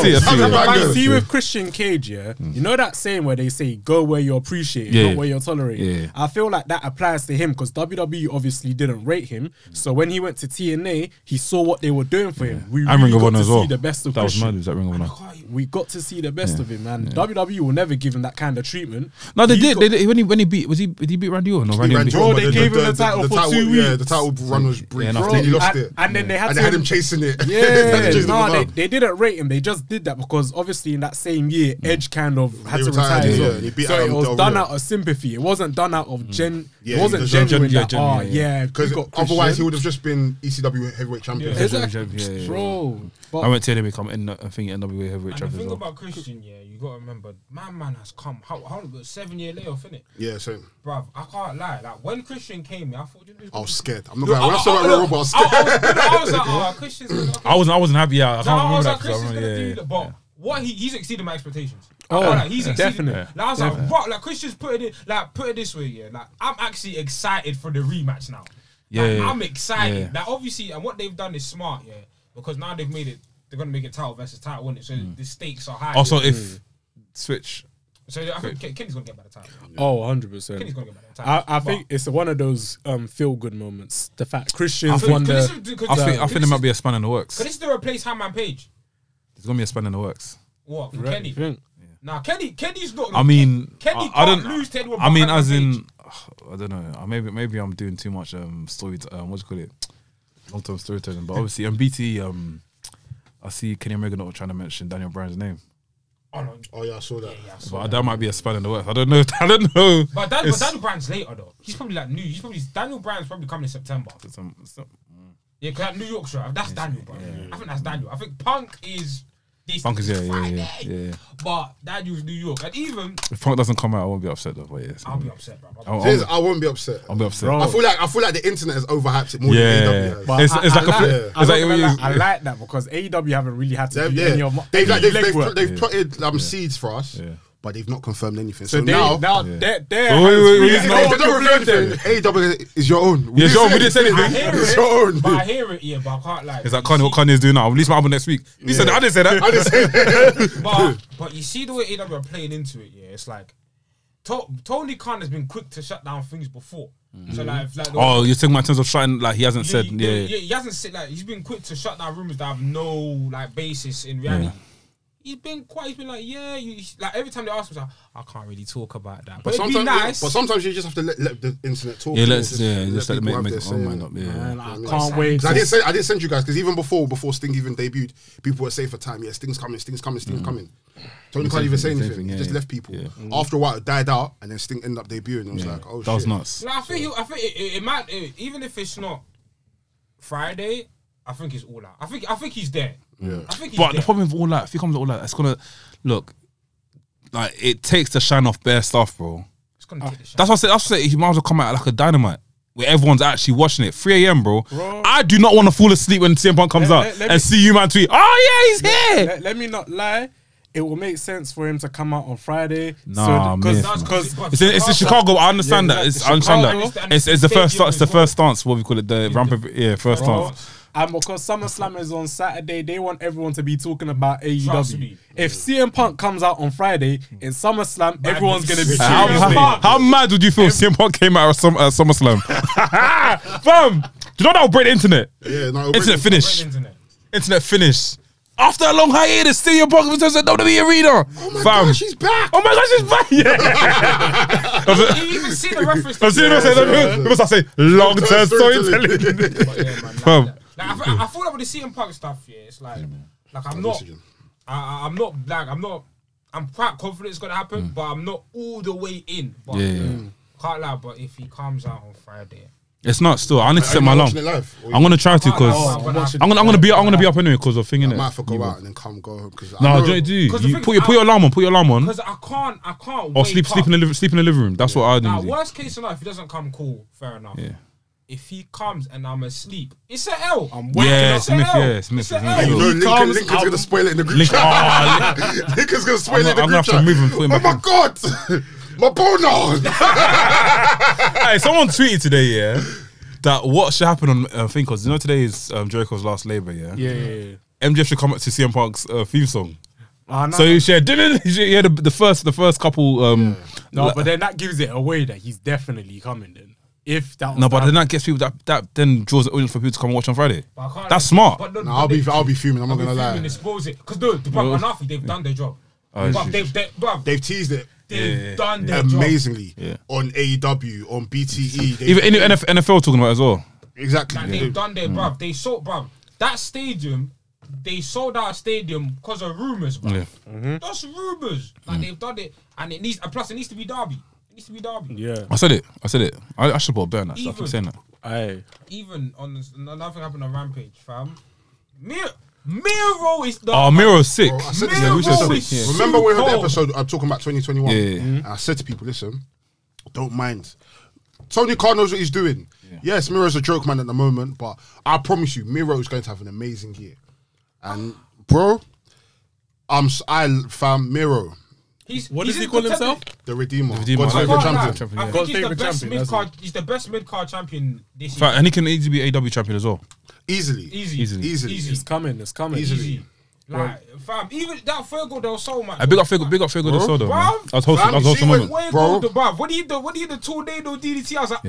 Bangers. See with Christian Cage, yeah, you know that saying where they say go where you're appreciated, Yeah. not where you're tolerated. Yeah. I feel like that applies to him because WWE obviously didn't rate him. So when he went to TNA, he saw what they were doing for him. We And Ring really of got Honor to as well. see the best of That was Christian. mad. Was that Ring of Honor? We got to see the best of him, man. WWE will never give him that kind of treatment. No, they He did. got- They did. When he beat, did he beat Randy Orton? No, Randy Randy Orton. Orton, Bro, they but gave him the title for 2 Yeah, weeks. the title run was brief. Yeah, Then he lost and, it. and then they had And to they had him chasing it. Yeah, They had to chase no, him down. they didn't rate him. They just did that because obviously in that same year, Edge kind of had He to retired, retire as yeah, well. he beat So it Adam was Del done Rio. out of sympathy. It wasn't done out of Yeah, it wasn't he deserved genuine. it. That, Yeah, yeah, Because we got otherwise he Christian. would have just been ECW heavyweight champion. Yeah. Exactly, Yeah. bro. I But went to him become I think NWA heavyweight And the champion thing as well. about Christian, yeah, you gotta remember, my man has come. How long? 7 year layoff, innit? Yeah, same. Bruv, I can't lie. Like when Christian came here, I thought I was scared. I'm not gonna lie. When I saw that Royal Rumble, I was scared. I was like, oh, Christian's gonna. I wasn't happy. Yeah, I I can't was remember like, that. Christian's 'cause I gonna remember- do yeah, that, but what he's exceeded my expectations. Oh, Like, he's exceeded. definitely. Like, I was like, what? Like Christian's put it this way, yeah. Like I'm actually excited for the rematch now. Yeah, Like, yeah, I'm excited. yeah. Like obviously, and what they've done is smart, yeah, because now they've made it they're gonna make it title versus title, wouldn't it? So the stakes are high. Also, if Switch. So I think Kenny's gonna get by the title. Oh, 100%. Kenny's gonna get by the title. I think it's one of those feel good moments. The fact Christian's I think- won the. I think there might be a span in the works. Could this still replace Hangman Page? There's gonna be a span in the works. What for Right, Kenny? you think? Nah, Kenny's not. I mean, Kenny I can't don't lose to anyone. I mean, but as Hangman in, I don't know. Maybe I'm doing too much story. What do you call it? Long-term storytelling. But obviously, on BT, I see Kenny Omega not trying to mention Daniel Bryan's name. Oh yeah, I saw that. Yeah, I saw But that might be a span in the works. I don't know. I don't know. But Daniel Bryan's later though. He's probably like new. Daniel Bryan's probably coming in September. Yeah, because that New York show, that's Daniel, bro. I think that's Daniel. I think Punk is this Friday, but Daniel's New York. And even if Punk doesn't come out, I won't be upset though. But yes, I'll be upset, bro. I won't be upset. I'll be upset. Bro. I feel like the internet has overhyped it more than AEW has. But It's like I like that because AEW haven't really had to do any of They've legwork. plotted seeds for us, but they've not confirmed anything. So So now they're Wait, wait, if they don't reveal anything, AEW is your own. Yeah, John, we didn't say I anything. hear It's it, your own. but I hear it, yeah, but I can't like. Is that Kanye? What Kanye's doing now? I'll release my album next week. He said that. I didn't say that. I just say that. But you see the way AEW are playing into it, yeah. It's like Tony Khan has been quick to shut down things before. So like Oh, you're talking about in terms of shutting, like he hasn't said, he hasn't said like he's been quick to shut down rumors that have no like basis in reality. He's been like, yeah, like every time they ask him, like, I can't really talk about that. But it'd be nice. But sometimes you just have to let the internet talk. Yeah, just let people it make have their their own mind say. up. Yeah. Man, I can't wait. I didn't send you guys because even before Sting even debuted, people were saying for time, yeah, Sting's coming. Tony can't even say anything. He just left people. After a while, it died out, and then Sting ended up debuting. I was like, oh shit, that was nuts. Like, I think it might, even if it's not Friday, I think it's all out. I think he's there. Yeah. I think he's But there. the problem with all that, if he comes with all that, it's gonna look like it takes the shine off bare stuff, bro. It's gonna take the shot. That's what I said. He might as well come out like a Dynamite where everyone's actually watching it. 3 a.m, bro. I do not want to fall asleep when CM Punk comes out and see you man tweet, oh yeah, he's here. Let me not lie. It will make sense for him to come out on Friday. Nah, because it's in Chicago. I understand that. I understand that. It's the first. It's the first stance. What we call it, the rampant. Yeah, first stance. And because SummerSlam is on Saturday, they want everyone to be talking about Trust AEW. me. If CM Punk comes out on Friday in SummerSlam, everyone's going to be How mad would you feel if CM Punk came out at SummerSlam? Fam, do you know that will break the internet? Yeah, no, Internet finish. Internet. Internet finish. After a long hiatus, CM Punk returns to WWE Arena. Oh my gosh, he's back. Oh my gosh, he's back! Yeah. You even see the reference. I'm serious. Because I say long-term storytelling. But yeah, man, Fam. like, I feel like with the CM Punk stuff, yeah, it's like I'm not, I'm quite confident it's gonna happen, but I'm not all the way in. But can't lie. But if he comes out on Friday, It's not still. I need to set my alarm. I'm gonna try to because I'm gonna be up anyway because of thing I in it. might have to go out and then go home because No, do you put your alarm on. Put your alarm on. because I can't. Or wake sleep in the living room. That's what I Now, do. worst case scenario, if he doesn't come, cool, fair enough. Yeah. If he comes and I'm asleep, it's an L. Yeah, It's Smith. an L. Yeah, Smith. It's an Smith. L. You know, He comes, Lincoln's gonna spoil it in the group Link. chat. Oh, Lincoln's gonna spoil it in the I'm group gonna have to chat. move him. Put him Oh back my in. god, my boner. Hey, someone tweeted today, yeah, that what should happen on thing because you know today is Jericho's last labor, yeah. Yeah. MJF should come up to CM Punk's theme song. No, So he shared the first couple. no, but then that gives it away that he's definitely coming. Then if that was No, but then that gets people that then draws the audience for people to come and watch on Friday. But I can't That's smart. But No, I'll be fuming. I'm not gonna lie. Expose it because the enough they've done their job. But They've teased it they've done their job. amazingly on AEW, on BTE. Even NFL talking about it as well. Exactly. Like they've done their bruv. They sold that stadium. They sold out a stadium because of rumors, bruv. Yeah. That's rumors. Like they've done it, and it needs. And plus, it needs to be Derby. It needs to be Derby. Yeah. I said it. I should put a bet on that stuff. I'm saying that. Aye. Even on this, another thing happened on Rampage, fam. Miro is the. Oh, Miro's sick. Bro, I said this, Miro we should is say, yeah. Remember we heard the cold. episode I'm talking about 2021? Yeah. And I said to people, listen, don't mind. Tony Khan knows what he's doing. Yes, Miro's a joke man at the moment, but I promise you, Miro is going to have an amazing year. And bro, I found Miro, What does he's he in call contender- himself? the Redeemer, Redeemer. God's I favorite can't lie. champion. I think God's he's the favourite best champion, mid card. that's He's the best mid card champion this year. Fact, and he can easily be AW champion as well. Easily. Easy. Easily. Easily. Easy. It's coming. Easily. Like, fam, even that Fuego del Sol match. Big up Fuego del Sol though. Man. Bruv. I was hosting moment. Fuego the bruv. When he did the tornado DDT, I was like,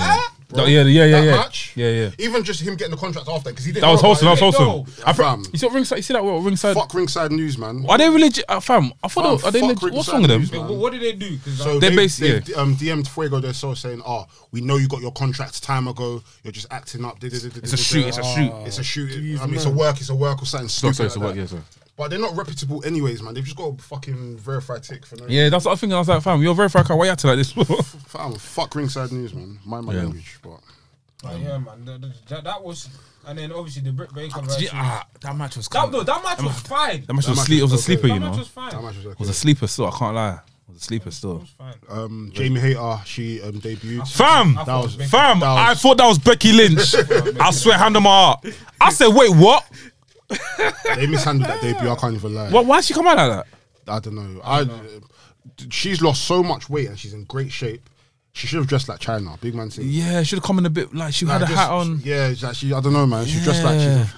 Bro, yeah. Match, even just him getting the contract after because he didn't. That was wholesome. Fam, You see ringside? You see that ringside? fuck ringside news, man. Are they legit, fam? I thought are they legit? What's wrong with them? What did they do? So They're they've basically DM'd Fuego del Sol saying, "Oh, we know you got your contract time ago. You're just acting up." It's a shoot. It's a shoot. It's a shoot. I mean, it's a work or something stupid. It's a work. Yeah, sorry. But they're not reputable anyways, man. They've just got a fucking verified tick for no. Yeah, that's what I was thinking. I was like, fam, you're very far. Why you acting like this? Fam, fuck ringside news, man. Mind my language, but. Yeah, man. That was, and then obviously the Britt Baker version. That match was. That match was fine. That match was sleep. It was a sleeper, you That know. match was fine. That match was okay. It was a sleeper still. I can't lie. It was a sleeper still. It was fine. Jamie Hayter, she debuted. Fam, I thought it was Becky. fam, that was- I thought that was Becky Lynch. I swear, hand on my heart. I said, wait, what? They mishandled that debut. I can't even lie. Why she come out like that? I don't know. She's lost so much weight and she's in great shape. She should have dressed like China. Big man thing. Yeah, should have come in a bit like she had a hat on. Yeah, it's like I don't know, man. She dressed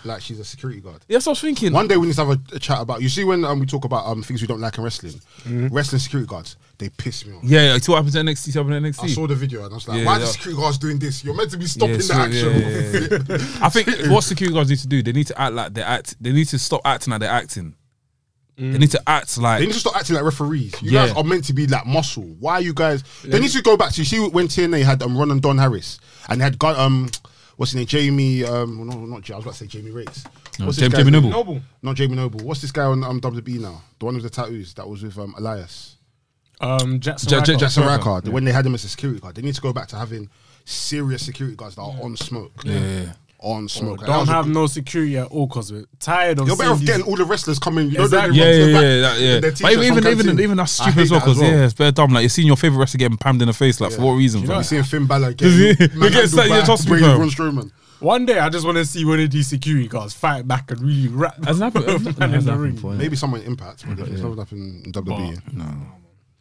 like she's a security guard. Yeah, that's what I was thinking. One day we need to have a chat about. You see when we talk about things we don't like in wrestling, wrestling security guards, they piss me off. Yeah, see what happens at NXT. See what happened at NXT. I saw the video and I was like, Yeah, why are yeah. the security guards doing this? You're meant to be stopping the so- action. I think what security guards need to do, they need to act like they act. They need to stop acting like they're acting. They need to act like. They need to stop acting like referees. You Yeah. guys are meant to be like muscle. Why are you guys? They need to go back to. You see when TNA had Ron and Don Harris and they had what's his name? Jamie. No, not. I was about to say Jamie Rates. What's this guy's Jamie name? Noble. Not Jamie Noble. What's this guy on WWE now? The one with the tattoos that was with Elias. Jackson Jackson Ryker. Ryker. When they had him as a security guard, they need to go back to having serious security guards that are on smoke. Yeah. On smoke. That Don't was a have good- no security at all because we're tired of You're better seeing off these- getting all the wrestlers coming. You know, Exactly. they're Yeah. in But their t-shirts even on canteen. that's I stupid hate as well that as because well. it's very dumb. Like you're seeing your favorite wrestler getting pammed in the face. Like for what reason? You fam? seeing Finn Balor Does he- getting he gets that, yeah, trust me, fam. Braun Strowman. One day, I just want to see one of these security guards fight back and really rap Hasn't happened- man hasn't in the happened ring. before, yeah. Maybe someone Impact, but it's not happened in WWE.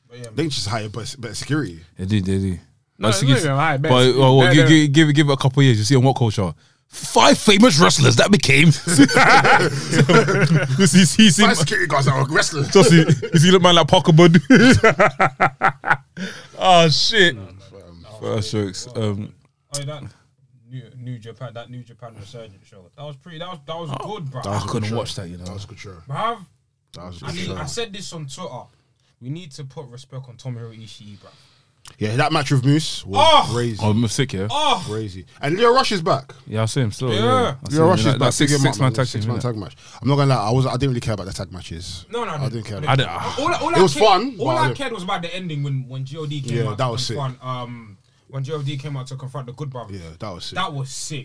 But yeah, They can just hire better security. They do. No, it's not even high, But better. give it a couple of years. You see on what culture? 5 famous wrestlers that became. you see, Five security guards that are wrestlers. you see, look man like Parker Bud. Oh shit! First jokes. that New Japan, that New Japan Resurgence show. That was pretty. That was good, bro. I couldn't watch that. You That know. was a good show. Bruv, That was a I good mean, show. I said this on Twitter. We need to put respect on Tomohiro Ishii, bro. Yeah, that match with Moose was Oh! crazy. Oh, I'm sick, yeah. Oh, Crazy. And Leo Rush is back. Yeah, I see him still. Yeah. I see Leo him. Rush is That back. six Big him up, man man. tag team. Six-man innit? tag match. I'm not gonna lie. I didn't really care about the tag matches. no. I didn't care. I didn't. All It was fun, All but I I- cared was about the ending when God came Yeah, out that to was sick. confront. When God came out to confront the Good Brothers. Yeah, that was sick.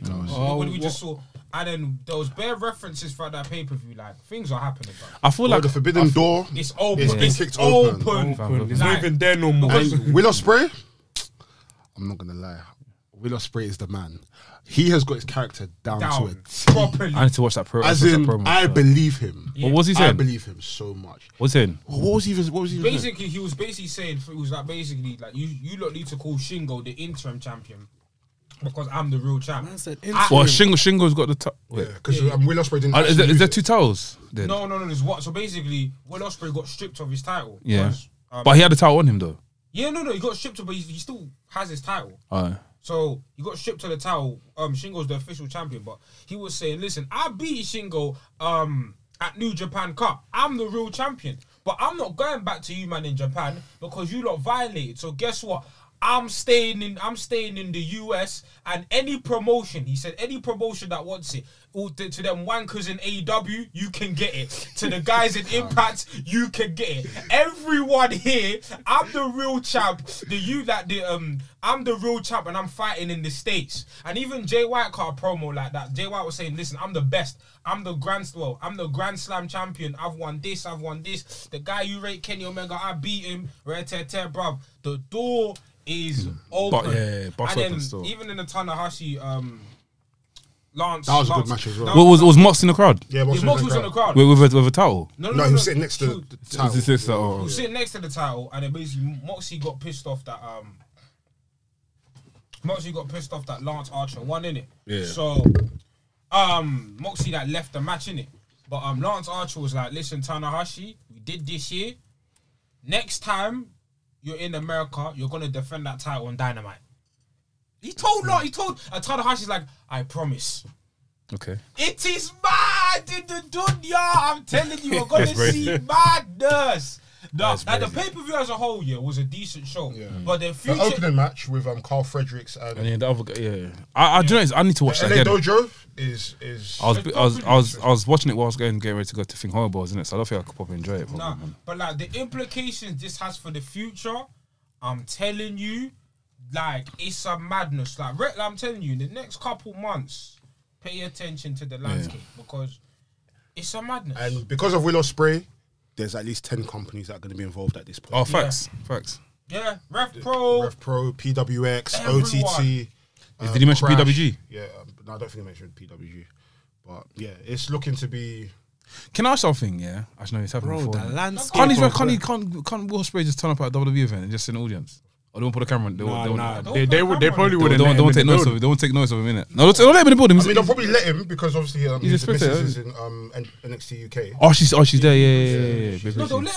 That was sick. When we just saw, and then there was bare references for that pay per view. Like things are happening, bro. I feel Bro, like the forbidden door. It's open. It's been It's kicked open. open. It's not even there no more. And Will Ospreay, I'm not gonna lie. Will Ospreay is the man. He has got his character down to Down it. properly. I need to watch that pro. As watch that in, promo. I believe him. What was he I saying? believe him so much. What's he saying? What was he even saying? Basically, he was basically saying it was like basically like you lot need to call Shingo the interim champion because I'm the real champ. Man said Well, Shingo's got the. Yeah, because Will Ospreay didn't. Is actually there lose it. 2 titles? Then? No. There's what? So basically, Will Ospreay got stripped of his title. Yeah. because, But he had the title on him though. yeah, no, he got stripped, but he still has his title. Alright. So he got stripped of the title. Shingo's the official champion, but he was saying, "Listen, I beat Shingo at New Japan Cup. I'm the real champion, but I'm not going back to you, man, in Japan because you lot violated. So guess what? I'm staying in the US, and any promotion," he said, "any promotion that wants it, to them wankers in AEW, you can get it. To the guys in Impact, you can get it. Everyone here, I'm the real champ. I'm the real champ, and I'm fighting in the States." And even Jay White got a promo like that. Jay White was saying, "Listen, I'm the best. I'm the Grand Slam champion. I've won this. The guy you rate, Kenny Omega, I beat him. Bruv. The door is open." But yeah, box and open then still. even in the Tanahashi, Lance. That was a good match as well. Was Mox in the crowd? Yeah, His Mox was in the crowd. With a title? No, he was sitting next to the He title. was sitting next to the title, and then basically Moxie got pissed off that Lance Archer won, innit? Yeah. So Moxie that left the match, innit? But Lance Archer was like, listen, Tanahashi, we did this year. Next time you're in America, you're gonna defend that title on Dynamite. He told Tanahashi's like, I promise. Okay. It is mad in the dunya. I'm telling you, we're gonna see madness. The pay-per-view as a whole, was a decent show. Yeah. But the future... The opening match with Carl Fredericks and then the other guy, I do know. I need to watch that LA again. Dojo is. I was watching it while I was getting ready to go to Think Horrible, isn't it? So I don't think I could probably enjoy it. But like the implications this has for the future, I'm telling you, like it's a madness. Like I'm telling you, in the next couple months, pay attention to the landscape because it's a madness. And because of Will Ospreay, there's at least 10 companies that are going to be involved at this point. Oh, facts. Yeah, Rev Pro, PWX, everyone. OTT. Did he mention Crash. PWG? Yeah, no, I don't think he mentioned PWG. But yeah, it's looking to be. Can I ask something? Yeah, I should know it's happened before. The landscape. Can't Will Ospreay just turn up at a WWE event and just in the audience? Or they won't put a camera on? They probably wouldn't. They won't take notice of it. They won't take notice of him, innit? No, don't let him in the building. I mean, they'll probably let him because obviously his spectator, missus is in NXT UK. Oh, she's there. Yeah. No, they'll let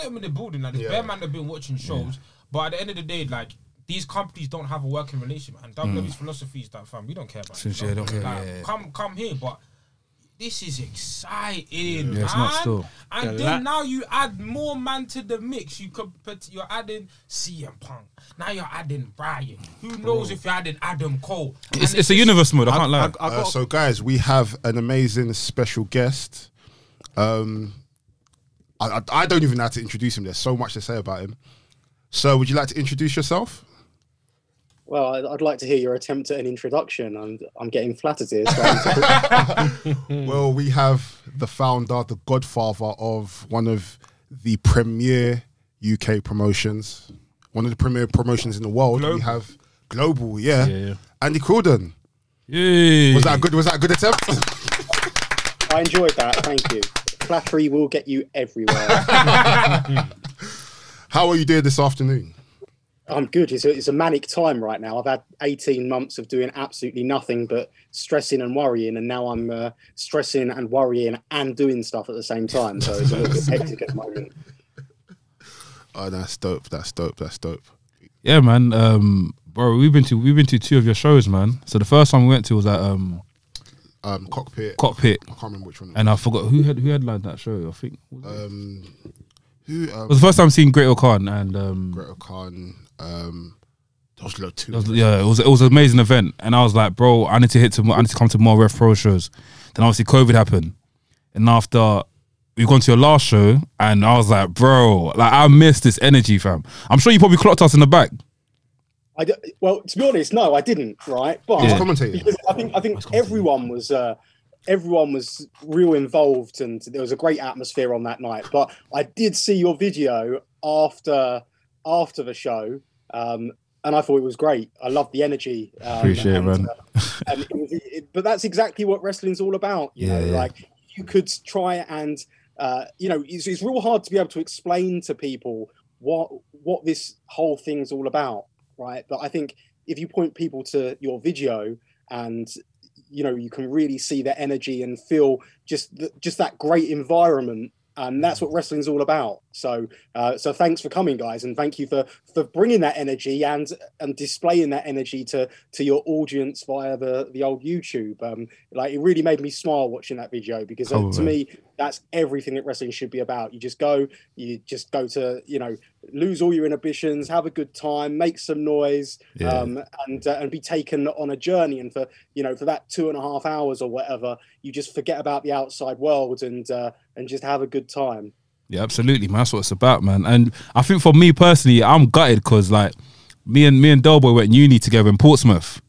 him in the building. Like, there's bare man have been watching shows, but at the end of the day, like these companies don't have a working relationship, and WWE's philosophy is that, fam, we don't care about it. Yeah, don't care. Like, come here, but. This is exciting, man. It's not still. And then now you add more man to the mix. You're adding CM Punk. Now you're adding Bryan. Who knows if you're adding Adam Cole? It's a universe mode. I can't lie. So guys, we have an amazing special guest. I don't even know how to introduce him. There's so much to say about him. So would you like to introduce yourself? Well, I'd like to hear your attempt at an introduction. I'm getting flattered here. Well, we have the founder, the godfather of one of the premier UK promotions, one of the premier promotions in the world. Global. We have Global, yeah. Andy Crawdon. Yay. Was that a good attempt? I enjoyed that. Thank you. Flattery will get you everywhere. How are you doing this afternoon? I'm good. It's a manic time right now. I've had 18 months of doing absolutely nothing but stressing and worrying, and now I'm stressing and worrying and doing stuff at the same time. So it's a little bit hectic at the moment. Oh, that's dope. Yeah, man. Bro, we've been to 2 of your shows, man. So the first one we went to was at Cockpit. I can't remember which one. And I forgot who headlined that show. I think. It was the first time seeing Great O'Khan and Great O'Khan. There was low too. It was an amazing event, and I was like, bro, I need to come to more Rev Pro shows. Then obviously COVID happened, and after we've gone to your last show, and I was like, bro, like I missed this energy, fam. I'm sure you probably clocked us in the back. Well, to be honest, no, I didn't. Right, but commentating. I think everyone was real involved, and there was a great atmosphere on that night. But I did see your video after the show, and I thought it was great. I loved the energy. Appreciate it, man. But that's exactly what wrestling's all about. You know, like you could try and it's real hard to be able to explain to people what this whole thing's all about, right? But I think if you point people to your video and you can really see their energy and feel just that great environment. And that's what wrestling's all about. So thanks for coming, guys, and thank you for bringing that energy and displaying that energy to your audience via the old YouTube. Like it really made me smile watching that video because to me that's everything that wrestling should be about. You just go to lose all your inhibitions, have a good time, make some noise, and be taken on a journey. And for that 2.5 hours or whatever, you just forget about the outside world and just have a good time. Yeah, absolutely, man. That's what it's about, man. And I think for me personally, I'm gutted because like me and Delboy went uni together in Portsmouth,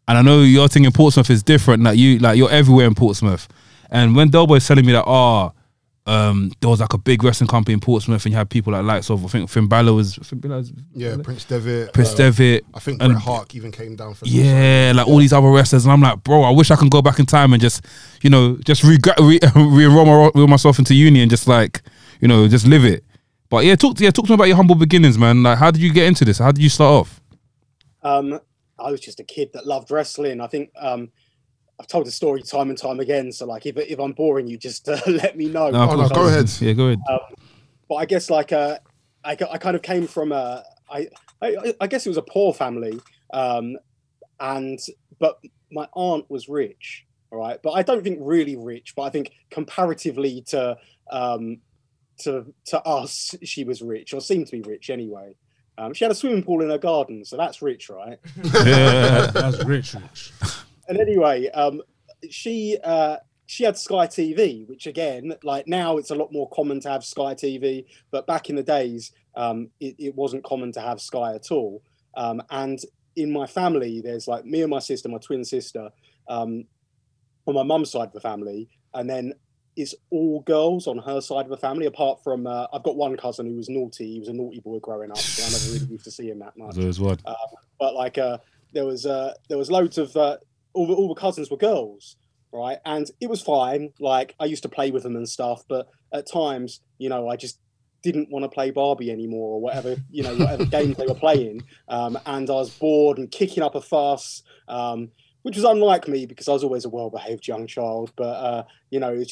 and I know your thing in Portsmouth is different. That you're everywhere in Portsmouth. And when Delboy's telling me that there was like a big wrestling company in Portsmouth, and you had people like likes of I think Finn Balor was Prince Devitt. I think Bret Hart even came down for like all these other wrestlers, and I'm like, bro, I wish I can go back in time and just re-enroll myself into uni and just just live it. But talk to me about your humble beginnings, man. Like, how did you get into this? How did you start off? I was just a kid that loved wrestling. I think I've told the story time and time again. So like, if I'm boring you, just let me know. No, go ahead. Yeah, go ahead. But I guess like I kind of came from I guess it was a poor family, but my aunt was rich, all right. But I don't think really rich, but I think comparatively to us, she was rich, or seemed to be rich anyway. She had a swimming pool in her garden, so that's rich, right? Yeah, that's rich. And anyway, she had Sky TV, which again, like now it's a lot more common to have Sky TV, but back in the days, it wasn't common to have Sky at all. And in my family, there's like me and my sister, my twin sister, on my mum's side of the family, and then it's all girls on her side of the family, apart from I've got one cousin who was naughty. He was a naughty boy growing up, so I never really used to see him that much. There's one. But like there was loads of all the cousins were girls, right? And it was fine. Like I used to play with them and stuff, but at times, you know, I just didn't want to play Barbie anymore or whatever, you know, whatever games they were playing. And I was bored and kicking up a fuss, which was unlike me because I was always a well-behaved young child. But, you know,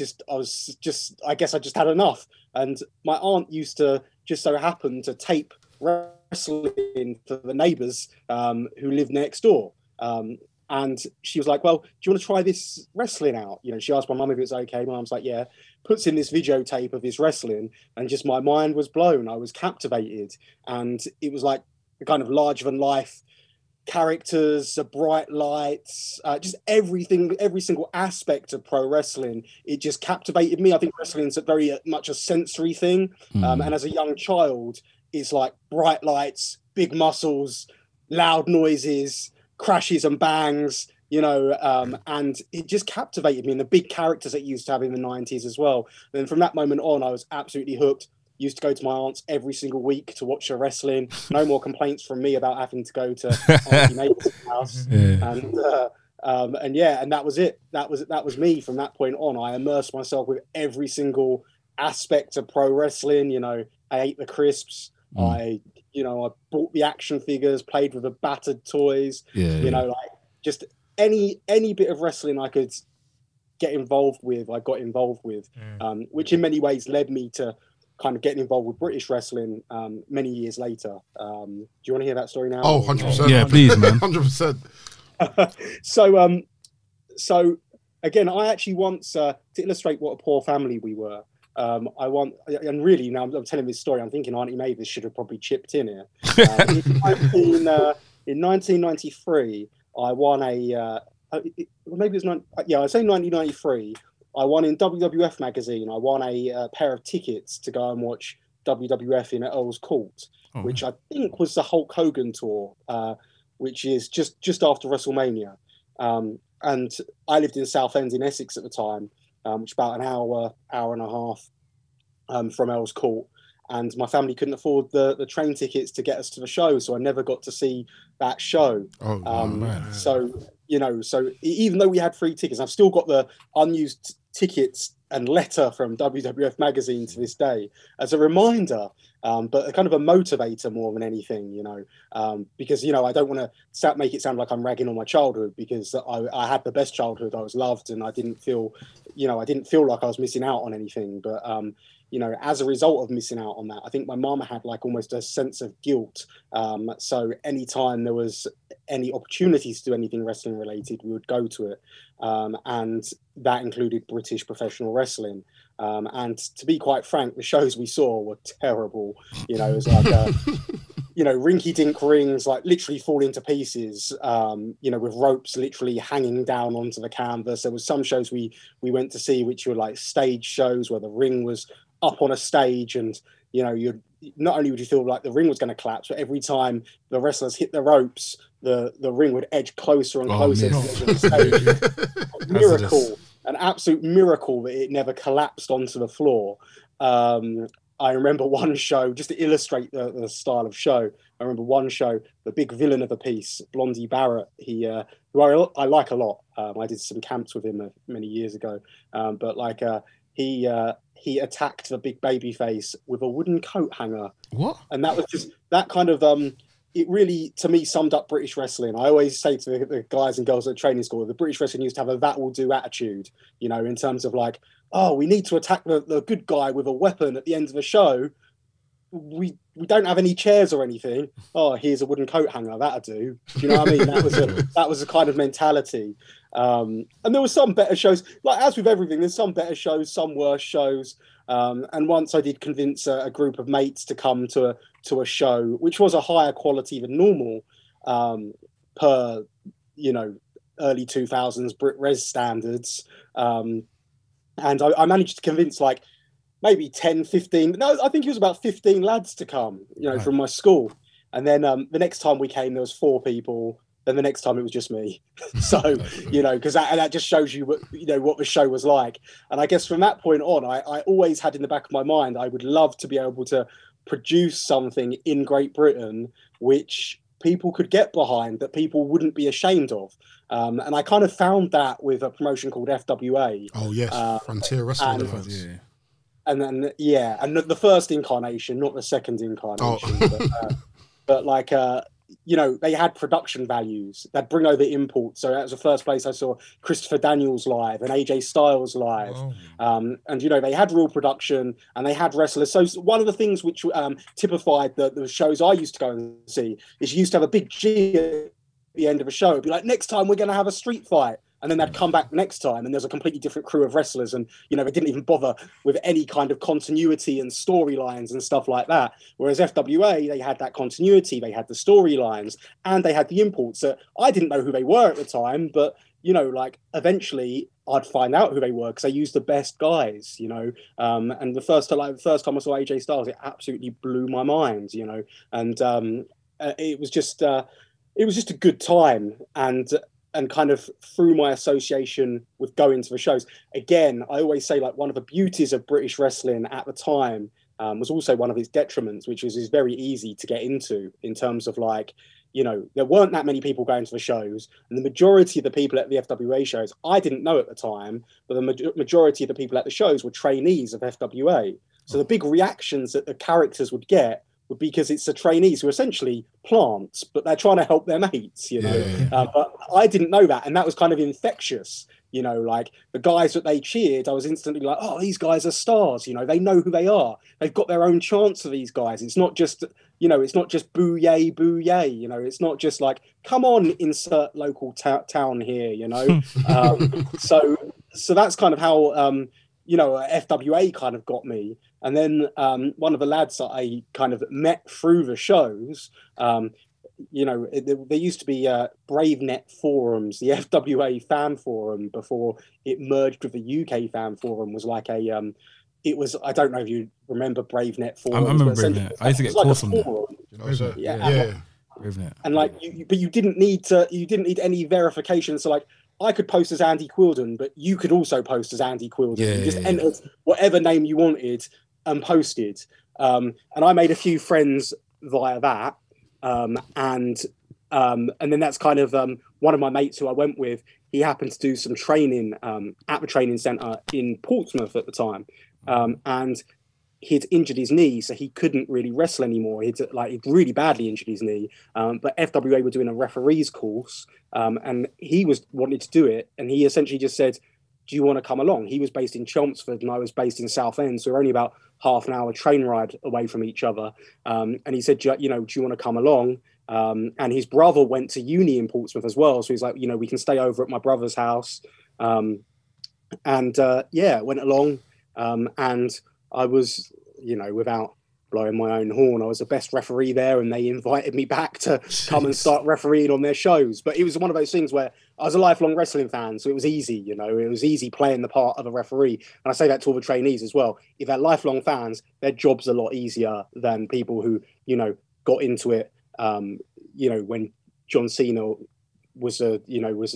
I guess I just had enough. And my aunt used to just so happen to tape wrestling for the neighbours who lived next door. And she was like, well, do you want to try this wrestling out? You know, she asked my mum if it was okay. My mum's like, yeah. Puts in this videotape of this wrestling, and just my mind was blown. I was captivated. And it was like the kind of larger than life characters, bright lights, just everything, every single aspect of pro wrestling. It just captivated me. I think wrestling's very much a sensory thing. And as a young child, it's like bright lights, big muscles, loud noises, crashes and bangs, you know, and it just captivated me, and the big characters that you used to have in the 90s as well. And then from that moment on, I was absolutely hooked. Used to go to my aunt's every single week to watch her wrestling. No more complaints from me about having to go to Auntie Nate's house. And yeah, and that was it. That was me from that point on. I immersed myself with every single aspect of pro wrestling. You know, I ate the crisps. I bought the action figures, played with the battered toys. You know, like just any bit of wrestling I could get involved with, I got involved with, which in many ways led me to kind of getting involved with British wrestling many years later. Do you want to hear that story now? Oh, 100%. Yeah, please, man. 100%. So again, I actually once, to illustrate what a poor family we were, and really now I'm telling this story, I'm thinking Auntie Mavis should have probably chipped in here. In 1993, I won maybe it's I say 1993. I won in WWF magazine. I won a pair of tickets to go and watch WWF in Earl's Court, which I think was the Hulk Hogan tour, which is just after WrestleMania. And I lived in Southend in Essex at the time, which is about an hour and a half from Earl's Court. And my family couldn't afford the train tickets to get us to the show, so I never got to see that show. Man. So, you know, even though we had free tickets, I've still got the unused tickets and letter from WWF magazine to this day as a reminder, but a kind of a motivator more than anything, you know, because, you know, I don't want to make it sound like I'm ragging on my childhood, because I had the best childhood. I was loved, and I didn't feel like I was missing out on anything. But, you know, as a result of missing out on that, I think my mum had like almost a sense of guilt. So anytime there was any opportunities to do anything wrestling related, we would go to it. And that included British professional wrestling. And to be quite frank, the shows we saw were terrible. You know, it was like, you know, rinky-dink rings, like literally falling to pieces, you know, with ropes literally hanging down onto the canvas. There was some shows we went to see which were like stage shows where the ring was up on a stage, and, you know, not only would you feel like the ring was going to collapse, but every time the wrestlers hit the ropes, the ring would edge closer and closer to the stage. Miracle, an absolute miracle that it never collapsed onto the floor. I remember one show, just to illustrate the style of show, I remember one show, the big villain of the piece, Blondie Barrett, who I like a lot. I did some camps with him many years ago, but like he attacked the big baby face with a wooden coat hanger. What? And that was just that kind of it really, to me, summed up British wrestling. I always say to the guys and girls at training school, the British wrestling used to have a that will do attitude, you know, in terms of like, oh, we need to attack the good guy with a weapon at the end of the show. We don't have any chairs or anything. Oh, here's a wooden coat hanger. That'll do. Do you know what I mean? That was a kind of mentality. And there were some better shows. Like, as with everything, there's some better shows, some worse shows. And once I did convince a group of mates to come to a show, which was a higher quality than normal, per, you know, early 2000s Brit Res standards. And I managed to convince like maybe 10, 15, no, I think it was about 15 lads to come, you know, from my school. And then the next time we came, there was 4 people. Then the next time it was just me. So, you know, because that just shows you what the show was like. And I guess from that point on, I always had in the back of my mind, I would love to be able to produce something in Great Britain which people could get behind, that people wouldn't be ashamed of. And I kind of found that with a promotion called FWA. Oh, yes. Frontier Wrestling. And then, and the first incarnation, not the second incarnation. But like, you know, they had production values. They'd bring over imports. So that was the first place I saw Christopher Daniels live and AJ Styles live. And, you know, they had real production and they had wrestlers. So one of the things which typified the shows I used to go and see is you used to have a big G at the end of a show. It'd be like, next time we're going to have a street fight. And then they'd come back next time and there's a completely different crew of wrestlers. And, you know, they didn't even bother with any kind of continuity and storylines and stuff like that. Whereas FWA, they had that continuity, they had the storylines, and they had the imports that I didn't know who they were at the time. But, you know, like eventually I'd find out who they were because they used the best guys, you know. And the first time I saw AJ Styles, it absolutely blew my mind, you know. And it was just a good time. And kind of through my association with going to the shows, again, I always say like one of the beauties of British wrestling at the time was also one of its detriments, which is very easy to get into in terms of like, you know, there weren't that many people going to the shows, and the majority of the people at the FWA shows, I didn't know at the time, but the majority of the people at the shows were trainees of FWA. So the big reactions that the characters would get would be because it's the trainees who are essentially plants, but they're trying to help their mates, you know. But I didn't know that, and that was kind of infectious, you know. Like the guys that they cheered, I was instantly like, oh, these guys are stars, you know. They know who they are. They've got their own chance for these guys. It's not just, you know, it's not just boo yay, you know. It's not just like, come on, insert local town here, you know. So that's kind of how you know, FWA kind of got me. And then one of the lads that I kind of met through the shows, you know, there used to be BraveNet forums. The FWA fan forum before it merged with the UK fan forum was like a, it was, I don't know if you remember BraveNet forums. I remember BraveNet. I used to get calls from that. Yeah. BraveNet. And like, but you didn't need any verification. So like, I could post as Andy Quilden, but you could also post as Andy Quilden. You just entered whatever name you wanted and posted. And I made a few friends via that. And then that's kind of one of my mates who I went with. He happened to do some training at the training centre in Portsmouth at the time. And he'd injured his knee, so he couldn't really wrestle anymore. He'd really badly injured his knee. But FWA were doing a referees course, and he wanted to do it. And he essentially just said, do you want to come along? He was based in Chelmsford and I was based in Southend, so we're only about half an hour train ride away from each other. And he said, you know, do you want to come along? And his brother went to uni in Portsmouth as well. So he's like, you know, we can stay over at my brother's house. Went along. And I was, you know, without blowing my own horn, I was the best referee there, and they invited me back to come and start refereeing on their shows. But it was one of those things where I was a lifelong wrestling fan, so it was easy, you know, it was easy playing the part of a referee. And I say that to all the trainees as well. If they're lifelong fans, their job's a lot easier than people who, you know, got into it, you know, when John Cena was a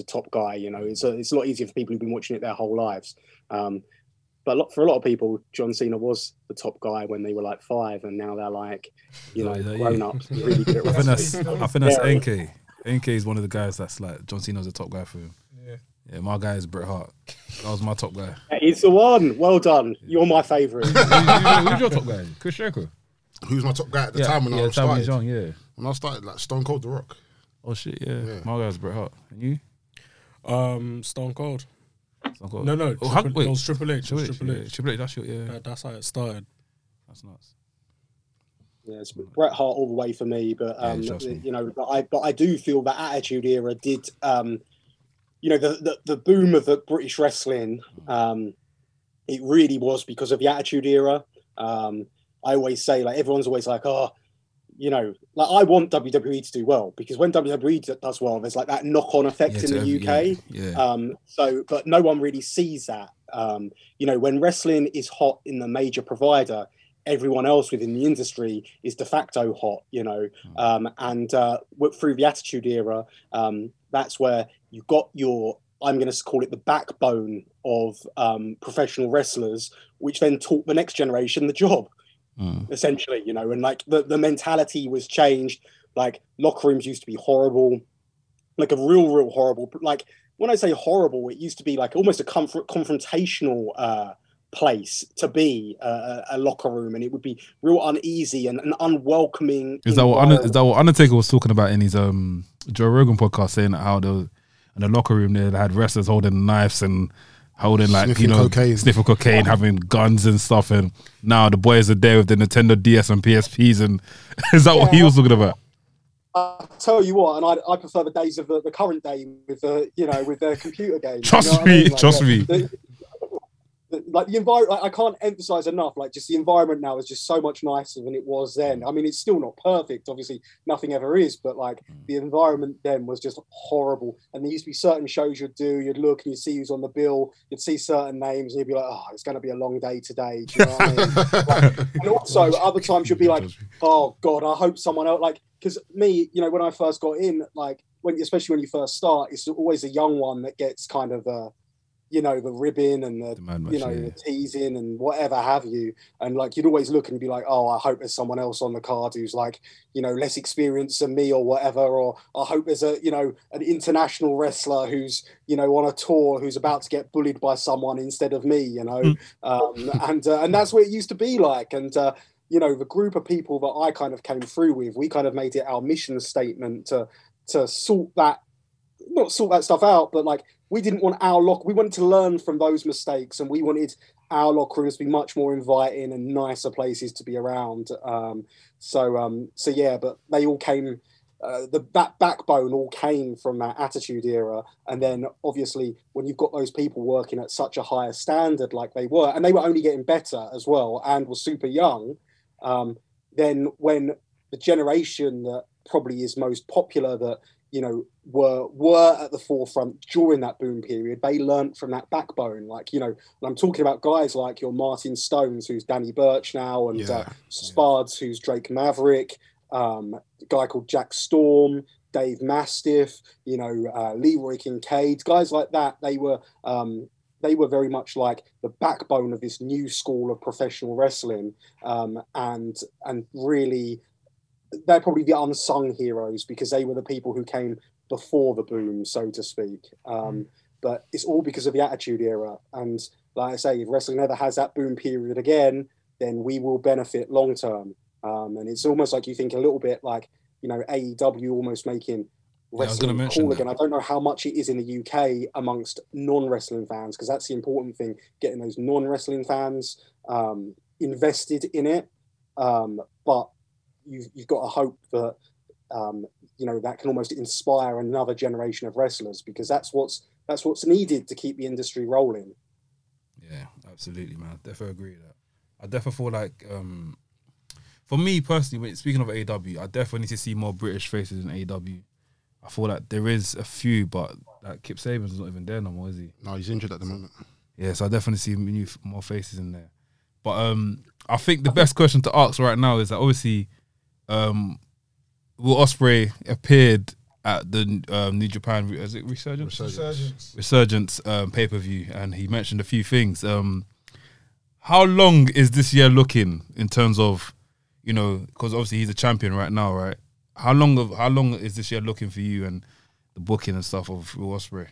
top guy, you know, it's a lot easier for people who've been watching it their whole lives. But for a lot of people, John Cena was the top guy when they were like 5, and now they're like, you know, grown ups. Really good at wrestling. I think that's NK. NK is one of the guys that's like, John Cena's the top guy for him. Yeah, my guy is Bret Hart. That was my top guy. He's the one. Well done. You're my favourite. Who's your top guy? Chris Jericho. Who's my top guy at the time when I was young, When I started, like Stone Cold, The Rock. Oh shit, yeah. My guy's Bret Hart. And you? Stone Cold. Stone Cold. No, wait. it was Triple H. Triple H. That's your, yeah. That's how it started. That's nuts. Yeah, it's Bret Hart all the way for me, but you know, but I do feel that Attitude Era did, you know, the boom of the British wrestling. It really was because of the Attitude Era. I always say, like, everyone's always like, oh, you know, like I want WWE to do well, because when WWE does well, there's like that knock-on effect in the UK. So, but no one really sees that. You know, when wrestling is hot in the major provider, everyone else within the industry is de facto hot, you know. And through the Attitude Era, that's where you got your, I'm going to call it the backbone of professional wrestlers, which then taught the next generation the job. Essentially, you know, and like the mentality was changed. Like locker rooms used to be horrible, like a real horrible. Like when I say horrible, it used to be like almost a confrontational place to be, a locker room, and it would be real uneasy and unwelcoming. Is that what Undertaker was talking about in his Joe Rogan podcast, saying that how in the locker room there they had wrestlers holding knives and holding like sniffing cocaine, having guns and stuff, and now the boys are there with the Nintendo DS and PSPs, and is that what he was talking about? I tell you what, and I prefer the days of the current day with with their computer games. Trust me. Like the environment, like, I can't emphasize enough. Like just the environment now is just so much nicer than it was then. I mean, it's still not perfect. Obviously, nothing ever is. But like the environment then was just horrible. And there used to be certain shows you'd do. You'd look and you'd see who's on the bill. You'd see certain names, and you'd be like, "Oh, it's going to be a long day today." Do you know what I mean? Like, and also, other times you'd be like, "Oh God, I hope someone else." Like, because me, you know, when I first got in, like especially when you first start, it's always a young one that gets kind of you know, the ribbing and the teasing and whatever have you. And like, you'd always look and be like, oh, I hope there's someone else on the card who's like, you know, less experienced than me or whatever. Or I hope there's an international wrestler who's, you know, on a tour who's about to get bullied by someone instead of me, you know? And that's what it used to be like. And, you know, the group of people that I kind of came through with, we kind of made it our mission statement to sort that stuff out, but like, we didn't want we wanted to learn from those mistakes, and we wanted our locker rooms to be much more inviting and nicer places to be around. So yeah, but they all came, that backbone all came from that Attitude Era. And then obviously when you've got those people working at such a higher standard like they were, and they were only getting better as well and were super young, then when the generation that probably is most popular that, you know, were at the forefront during that boom period, they learnt from that backbone. Like, you know, and I'm talking about guys like your Martin Stones, who's Danny Burch now, and Spards, who's Drake Maverick, a guy called Jack Storm, Dave Mastiff, you know, Leroy Kincaid, guys like that. They were very much like the backbone of this new school of professional wrestling, and really, they're probably the unsung heroes because they were the people who came before the boom, so to speak. But it's all because of the Attitude Era. And like I say, if wrestling ever has that boom period again, then we will benefit long term. And it's almost like you think a little bit like, you know, AEW almost making wrestling cool again. I don't know how much it is in the UK amongst non-wrestling fans, because that's the important thing, getting those non-wrestling fans invested in it. But you've got to hope that you know, that can almost inspire another generation of wrestlers, because that's what's needed to keep the industry rolling. Yeah, absolutely, man. I definitely agree with that. I definitely feel like, for me personally, speaking of AEW, I definitely need to see more British faces in AEW. I feel like there is a few, but like Kip Sabian's not even there no more, is he? No, he's injured at the moment. Yeah, so I definitely see more faces in there. But I think the best question to ask right now is that obviously, Will Ospreay appeared at the New Japan, is it Resurgence pay-per-view, and he mentioned a few things. How long is this year looking in terms of, you know, because obviously he's a champion right now, right? How long is this year looking for you and the booking and stuff of Will Ospreay?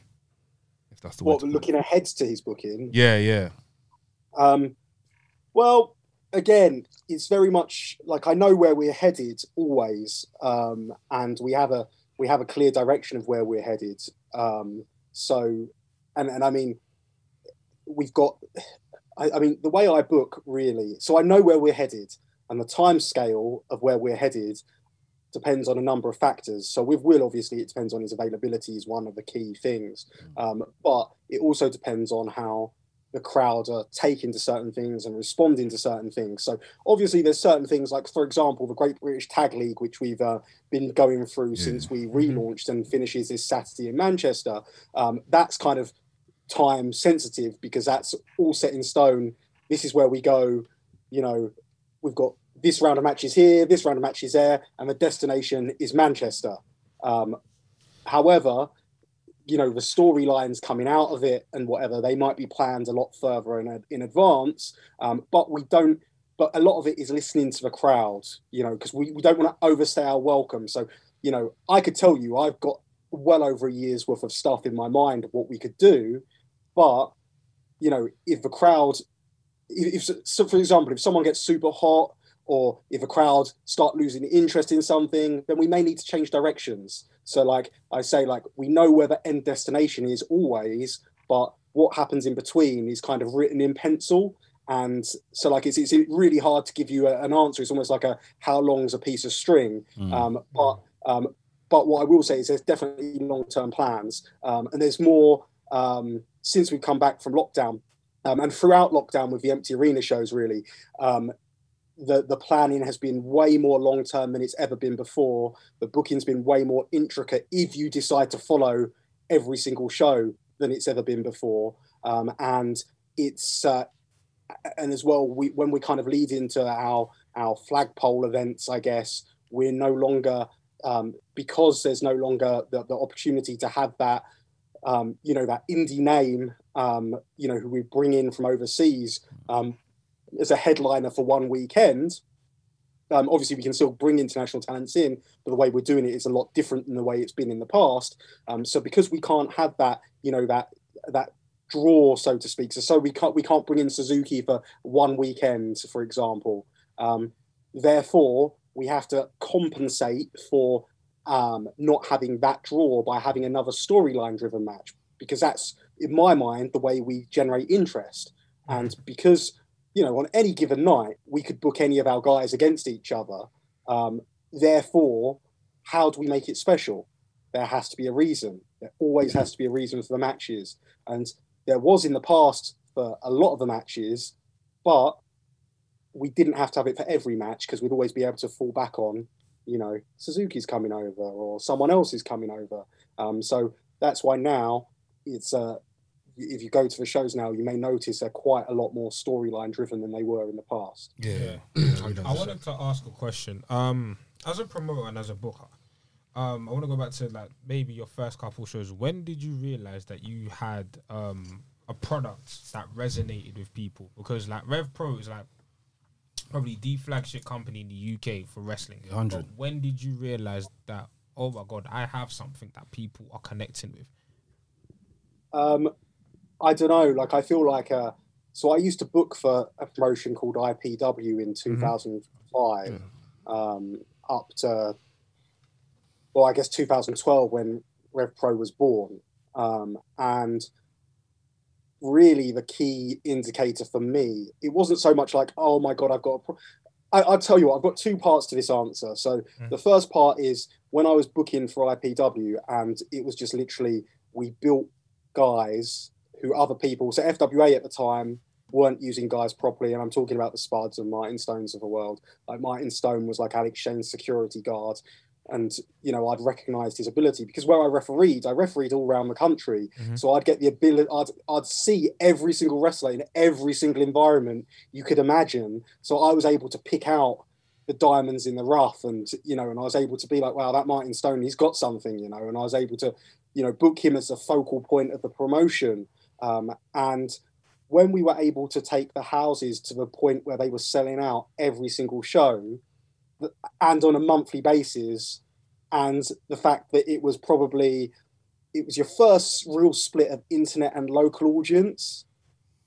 If that's the what, looking ahead to his booking? Yeah. Well, again, it's very much like I know where we're headed always, and we have a clear direction of where we're headed. So, and I mean, we've got. I mean, the way I book really, so I know where we're headed, and the time scale of where we're headed depends on a number of factors. So with Will, obviously, it depends on his availability is one of the key things, but it also depends on how the crowd are taking to certain things and responding to certain things. So obviously there's certain things like, for example, the Great British Tag League, which we've been going through since we relaunched and finishes this Saturday in Manchester. That's kind of time sensitive because that's all set in stone. This is where we go, you know, we've got this round of matches here, this round of matches there, and the destination is Manchester. However, you know, the storylines coming out of it and whatever, they might be planned a lot further in advance, but we don't, but a lot of it is listening to the crowd, you know, because we don't want to overstay our welcome. So, you know, I could tell you I've got well over a year's worth of stuff in my mind of what we could do, but, you know, if the crowd, so for example, if someone gets super hot or if a crowd start losing interest in something, then we may need to change directions. So like I say, like we know where the end destination is always, but what happens in between is kind of written in pencil. And so like it's really hard to give you an answer. It's almost like how long's a piece of string. But what I will say is there's definitely long-term plans. And there's more since we've come back from lockdown and throughout lockdown with the empty arena shows really. The planning has been way more long-term than it's ever been before. The booking's been way more intricate if you decide to follow every single show than it's ever been before. And it's, and as well, when we kind of lead into our flagpole events, I guess, we're no longer, because there's no longer the opportunity to have that, you know, that indie name, you know, who we bring in from overseas, as a headliner for one weekend. Obviously we can still bring international talents in, but the way we're doing it is a lot different than the way it's been in the past. So because we can't have that, you know, that draw, so to speak, so we can't bring in Suzuki for one weekend, for example. Therefore, we have to compensate for not having that draw by having another storyline driven match, because that's, in my mind, the way we generate interest. And because, you know, on any given night, we could book any of our guys against each other. Therefore, how do we make it special? There has to be a reason. There always has to be a reason for the matches. And there was in the past for a lot of the matches, but we didn't have to have it for every match because we'd always be able to fall back on, you know, Suzuki's coming over or someone else is coming over. So that's why now it's if you go to the shows now, you may notice they're quite a lot more storyline driven than they were in the past. Yeah. I wanted to ask a question. As a promoter and as a booker, I want to go back to like maybe your first couple shows. When did you realize that you had a product that resonated with people? Because like Rev Pro is like probably the flagship company in the UK for wrestling. 100. But when did you realize that, oh my God, I have something that people are connecting with? I don't know. Like, I feel like, so I used to book for a promotion called IPW in 2005, up to, well, I guess 2012 when Rev Pro was born. And really the key indicator for me, it wasn't so much like, oh my God, I've got I'll tell you what, I've got two parts to this answer. So the first part is when I was booking for IPW, and it was just literally, we built guys who other people, so FWA at the time weren't using guys properly, and I'm talking about the Spuds and Martin Stones of the world. Like Martin Stone was like Alex Shane's security guard, and you know, I'd recognised his ability because where I refereed all around the country, so I'd get the ability, I'd see every single wrestler in every single environment you could imagine, so I was able to pick out the diamonds in the rough, and you know, and I was able to be like, wow, that Martin Stone, he's got something, you know, and I was able to, you know, book him as a focal point of the promotion. And when we were able to take the houses to the point where they were selling out every single show and on a monthly basis, and the fact that it was your first real split of internet and local audience,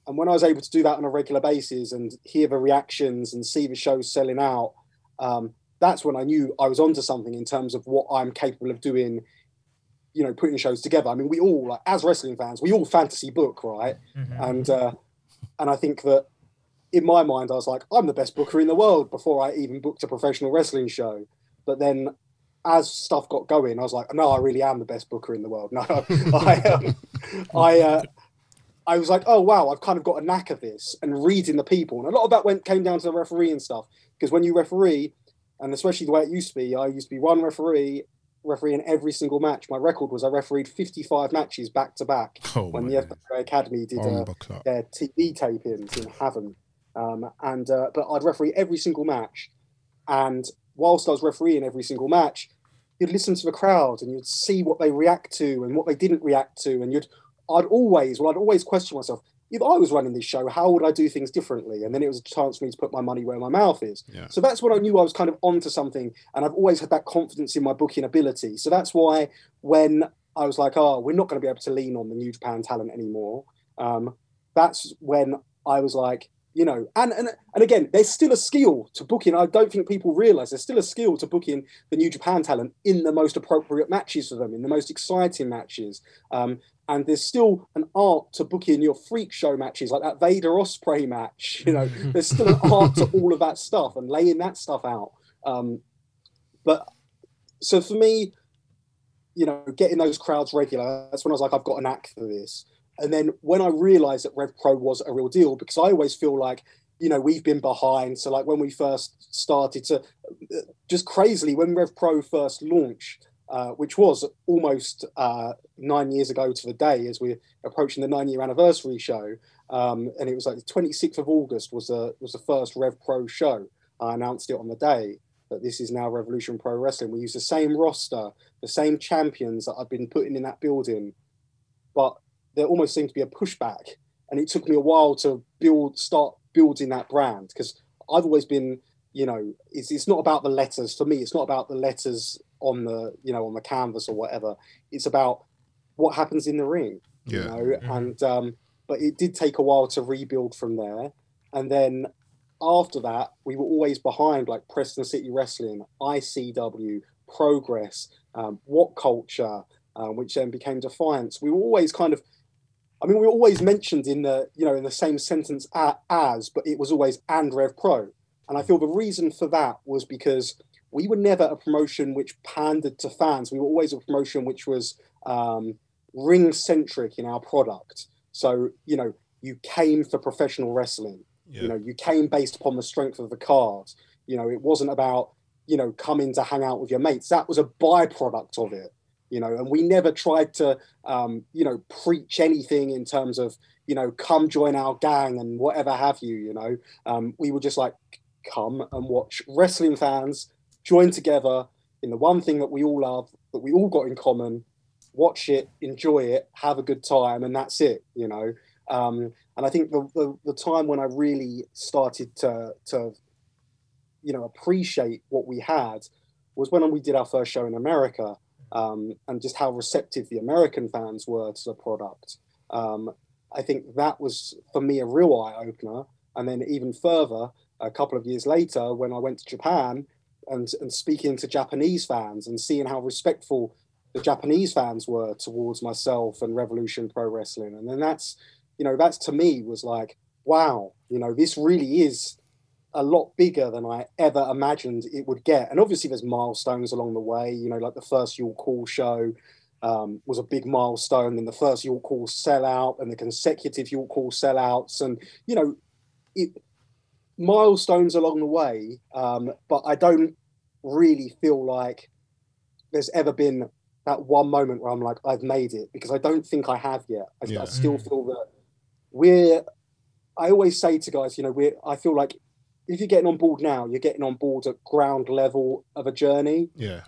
when I was able to do that on a regular basis and hear the reactions and see the shows selling out, that's when I knew I was onto something in terms of what I'm capable of doing, you know, putting shows together. I mean, we all, like, as wrestling fans, we all fantasy book, right? And I think that in my mind, I was like, I'm the best booker in the world before I even booked a professional wrestling show. But then as stuff got going, I was like, no, I really am the best booker in the world. No, I was like, oh, wow, I've kind of got a knack of this and reading the people. And a lot of that came down to the referee and stuff. Because when you referee, and especially the way it used to be, I used to be one referee in every single match. My record was I refereed 55 matches back to back when the FWA Academy did their TV tapings in Havant. But I'd referee every single match. And whilst I was refereeing every single match, you'd listen to the crowd and you'd see what they react to and what they didn't react to. And I'd always question myself, if I was running this show, how would I do things differently? And then it was a chance for me to put my money where my mouth is. Yeah. So that's when I knew I was kind of onto something. And I've always had that confidence in my booking ability. So that's why when I was like, oh, we're not going to be able to lean on the New Japan talent anymore. That's when I was like, you know, and again, there's still a skill to booking. I don't think people realize there's still a skill to booking the New Japan talent in the most appropriate matches for them, in the most exciting matches. And there's still an art to booking your freak show matches, like that Vader Ospreay match. You know, there's still an art to all of that stuff and laying that stuff out. But so for me, you know, getting those crowds regular, that's when I was like, I've got an knack for this. And then when I realized that Rev Pro was a real deal, because I always feel like, you know, we've been behind. So like when we first started to, just crazily, when Rev Pro first launched, which was almost 9 years ago to the day, as we're approaching the 9-year anniversary show. And it was like the 26th of August was the first Rev Pro show. I announced it on the day that this is now Revolution Pro Wrestling. We use the same roster, the same champions that I've been putting in that building. But there almost seemed to be a pushback. And it took me a while to start building that brand, because I've always been, you know, it's not about the letters. For me, it's not about the letters on the, you know, on the canvas or whatever. It's about what happens in the ring, you know. And but it did take a while to rebuild from there. And then after that, we were always behind, like Preston City Wrestling, ICW, Progress, What Culture, which then became Defiance. We were always kind of, I mean, we were always mentioned in the, you know, in the same sentence as, but it was always and Rev Pro. And I feel the reason for that was because we were never a promotion which pandered to fans. We were always a promotion which was ring-centric in our product. So, you know, you came for professional wrestling. Yeah. You know, you came based upon the strength of the card. You know, it wasn't about, you know, coming to hang out with your mates. That was a byproduct of it, you know, and we never tried to, you know, preach anything in terms of, you know, come join our gang and whatever have you, you know. We were just like, come and watch wrestling fans join together in the one thing that we all love, that we all got in common, watch it, enjoy it, have a good time, and that's it, you know. And I think the time when I really started to you know, appreciate what we had was when we did our first show in America, and just how receptive the American fans were to the product. I think that was, for me, a real eye-opener. And then even further, a couple of years later, when I went to Japan and speaking to Japanese fans and seeing how respectful the Japanese fans were towards myself and Revolution Pro Wrestling. And then that's, you know, that's to me was like, wow, you know, this really is a lot bigger than I ever imagined it would get. And obviously there's milestones along the way, you know, like the first York Hall show was a big milestone, and the first York Hall sellout and the consecutive York Hall sellouts, and, you know, milestones along the way. But I don't really feel like there's ever been that one moment where I'm like, I've made it, because I don't think I have yet. I still feel that I always say to guys, you know, I feel like if you're getting on board now, you're getting on board at ground level of a journey. Yeah.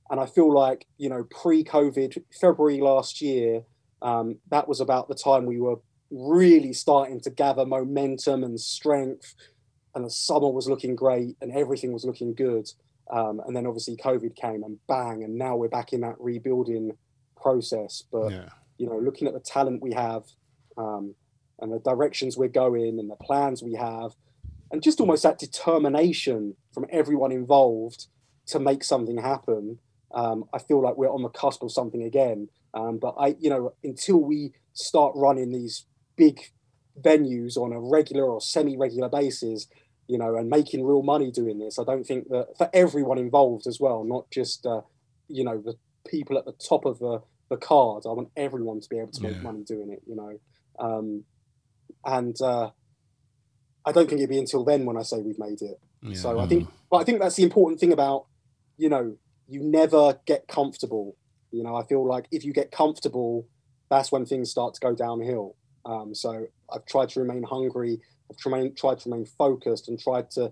And I feel like, you know, pre-COVID, February last year, that was about the time we were really starting to gather momentum and strength, and the summer was looking great and everything was looking good. And then obviously COVID came and bang, and now we're back in that rebuilding process. But, you know, looking at the talent we have, and and the directions we're going and the plans we have, and just almost that determination from everyone involved to make something happen. I feel like we're on the cusp of something again. But until we start running these big venues on a regular or semi-regular basis, and making real money doing this, I don't think that for everyone involved as well, not just the people at the top of the card. I want everyone to be able to make money doing it, and I don't think it'd be until then when I say we've made it. Yeah. So I think that's the important thing about, you never get comfortable. I feel like if you get comfortable, that's when things start to go downhill. So I've tried to remain hungry. I've tried to remain focused and tried to,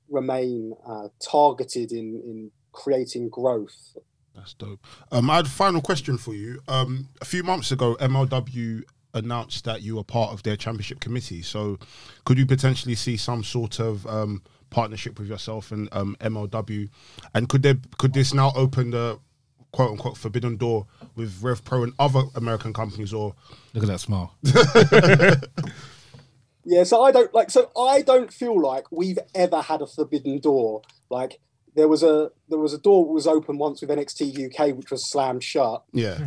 remain targeted in creating growth. That's dope. I had a final question for you. A few months ago, MLW announced that you were part of their championship committee. So could you potentially see some sort of partnership with yourself and MLW? And could this now open the quote unquote forbidden door with Rev Pro and other American companies? Or look at that smile. Yeah, so I don't feel like we've ever had a forbidden door. Like there was a door that was open once with NXT UK, which was slammed shut. Yeah.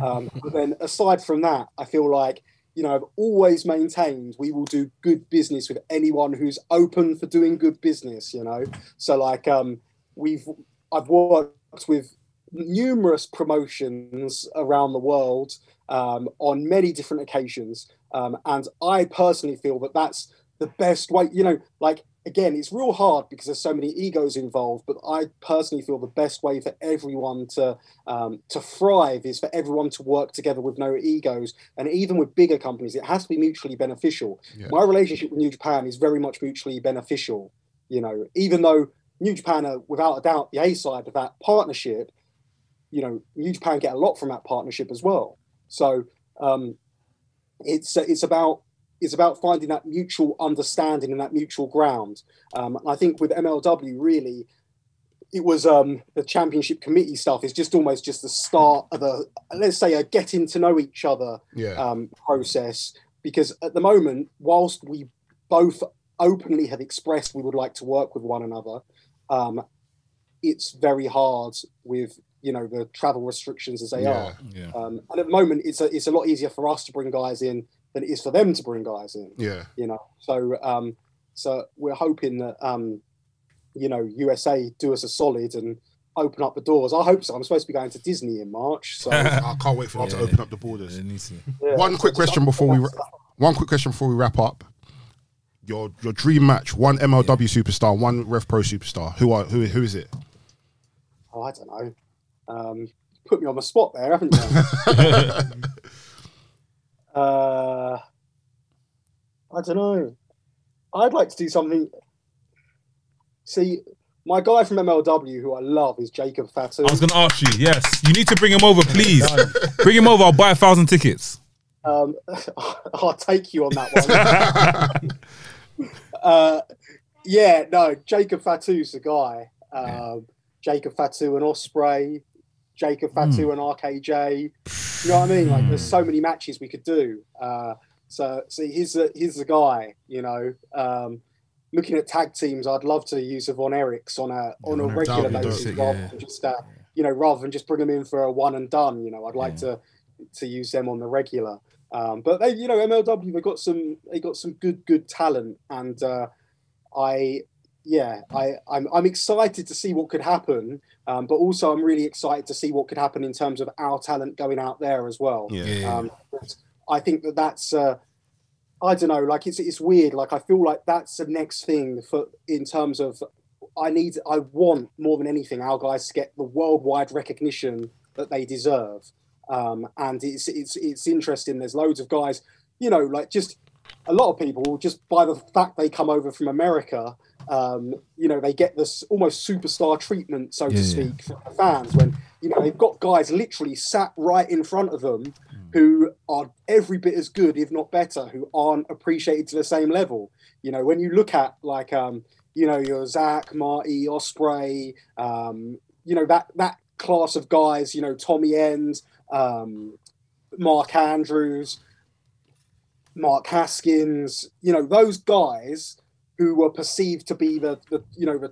But then aside from that, I feel like, I've always maintained we will do good business with anyone who's open for doing good business, So like I've worked with numerous promotions around the world on many different occasions. And I personally feel that that's the best way, again, it's real hard because there's so many egos involved, but I personally feel the best way for everyone to thrive is for everyone to work together with no egos. And even with bigger companies, it has to be mutually beneficial. Yeah. My relationship with New Japan is very much mutually beneficial, even though New Japan are without a doubt the A side of that partnership, New Japan get a lot from that partnership as well. So it's about finding that mutual understanding and that mutual ground. And I think with MLW, really, it was the championship committee stuff is just almost just the start of let's say a getting to know each other process. Because at the moment, whilst we both openly have expressed we would like to work with one another, it's very hard with the travel restrictions as they are. Yeah. And at the moment, it's a lot easier for us to bring guys in than it is for them to bring guys in. Yeah. So we're hoping that USA do us a solid and open up the doors. I hope so. I'm supposed to be going to Disney in March, so I can't wait for them to open up the borders. One quick question before we wrap up. Your dream match: one MLW superstar, one Rev Pro superstar. Who is it? Oh, I don't know. Put me on the spot there, haven't you? I don't know. I'd like to do something. See, my guy from MLW who I love is Jacob Fatu. I was going to ask you, yes. You need to bring him over, please. Bring him over, I'll buy 1,000 tickets. I'll take you on that one. Jacob Fatu's the guy. Jacob Fatu and Ospreay, Jacob Fatu and RKJ. You know what I mean? Like, there's so many matches we could do. So he's the guy. Looking at tag teams, I'd love to use a Von Erichs on a regular basis, rather than just bring them in for a one and done. I'd like to use them on the regular. But they, MLW, they got some good talent, and I'm excited to see what could happen, but also I'm really excited to see what could happen in terms of our talent going out there as well. I think that's I don't know, like it's weird. Like I feel like that's the next thing in terms of I want more than anything our guys to get the worldwide recognition that they deserve. And it's interesting. There's loads of guys, like just a lot of people just by the fact they come over from America, they get this almost superstar treatment, so to speak, from the fans when, they've got guys literally sat right in front of them who are every bit as good, if not better, who aren't appreciated to the same level. When you look at like, your Zach, Marty, Ospreay, that class of guys, Tommy End, Mark Andrews, Mark Haskins, you know, those guys who were perceived to be the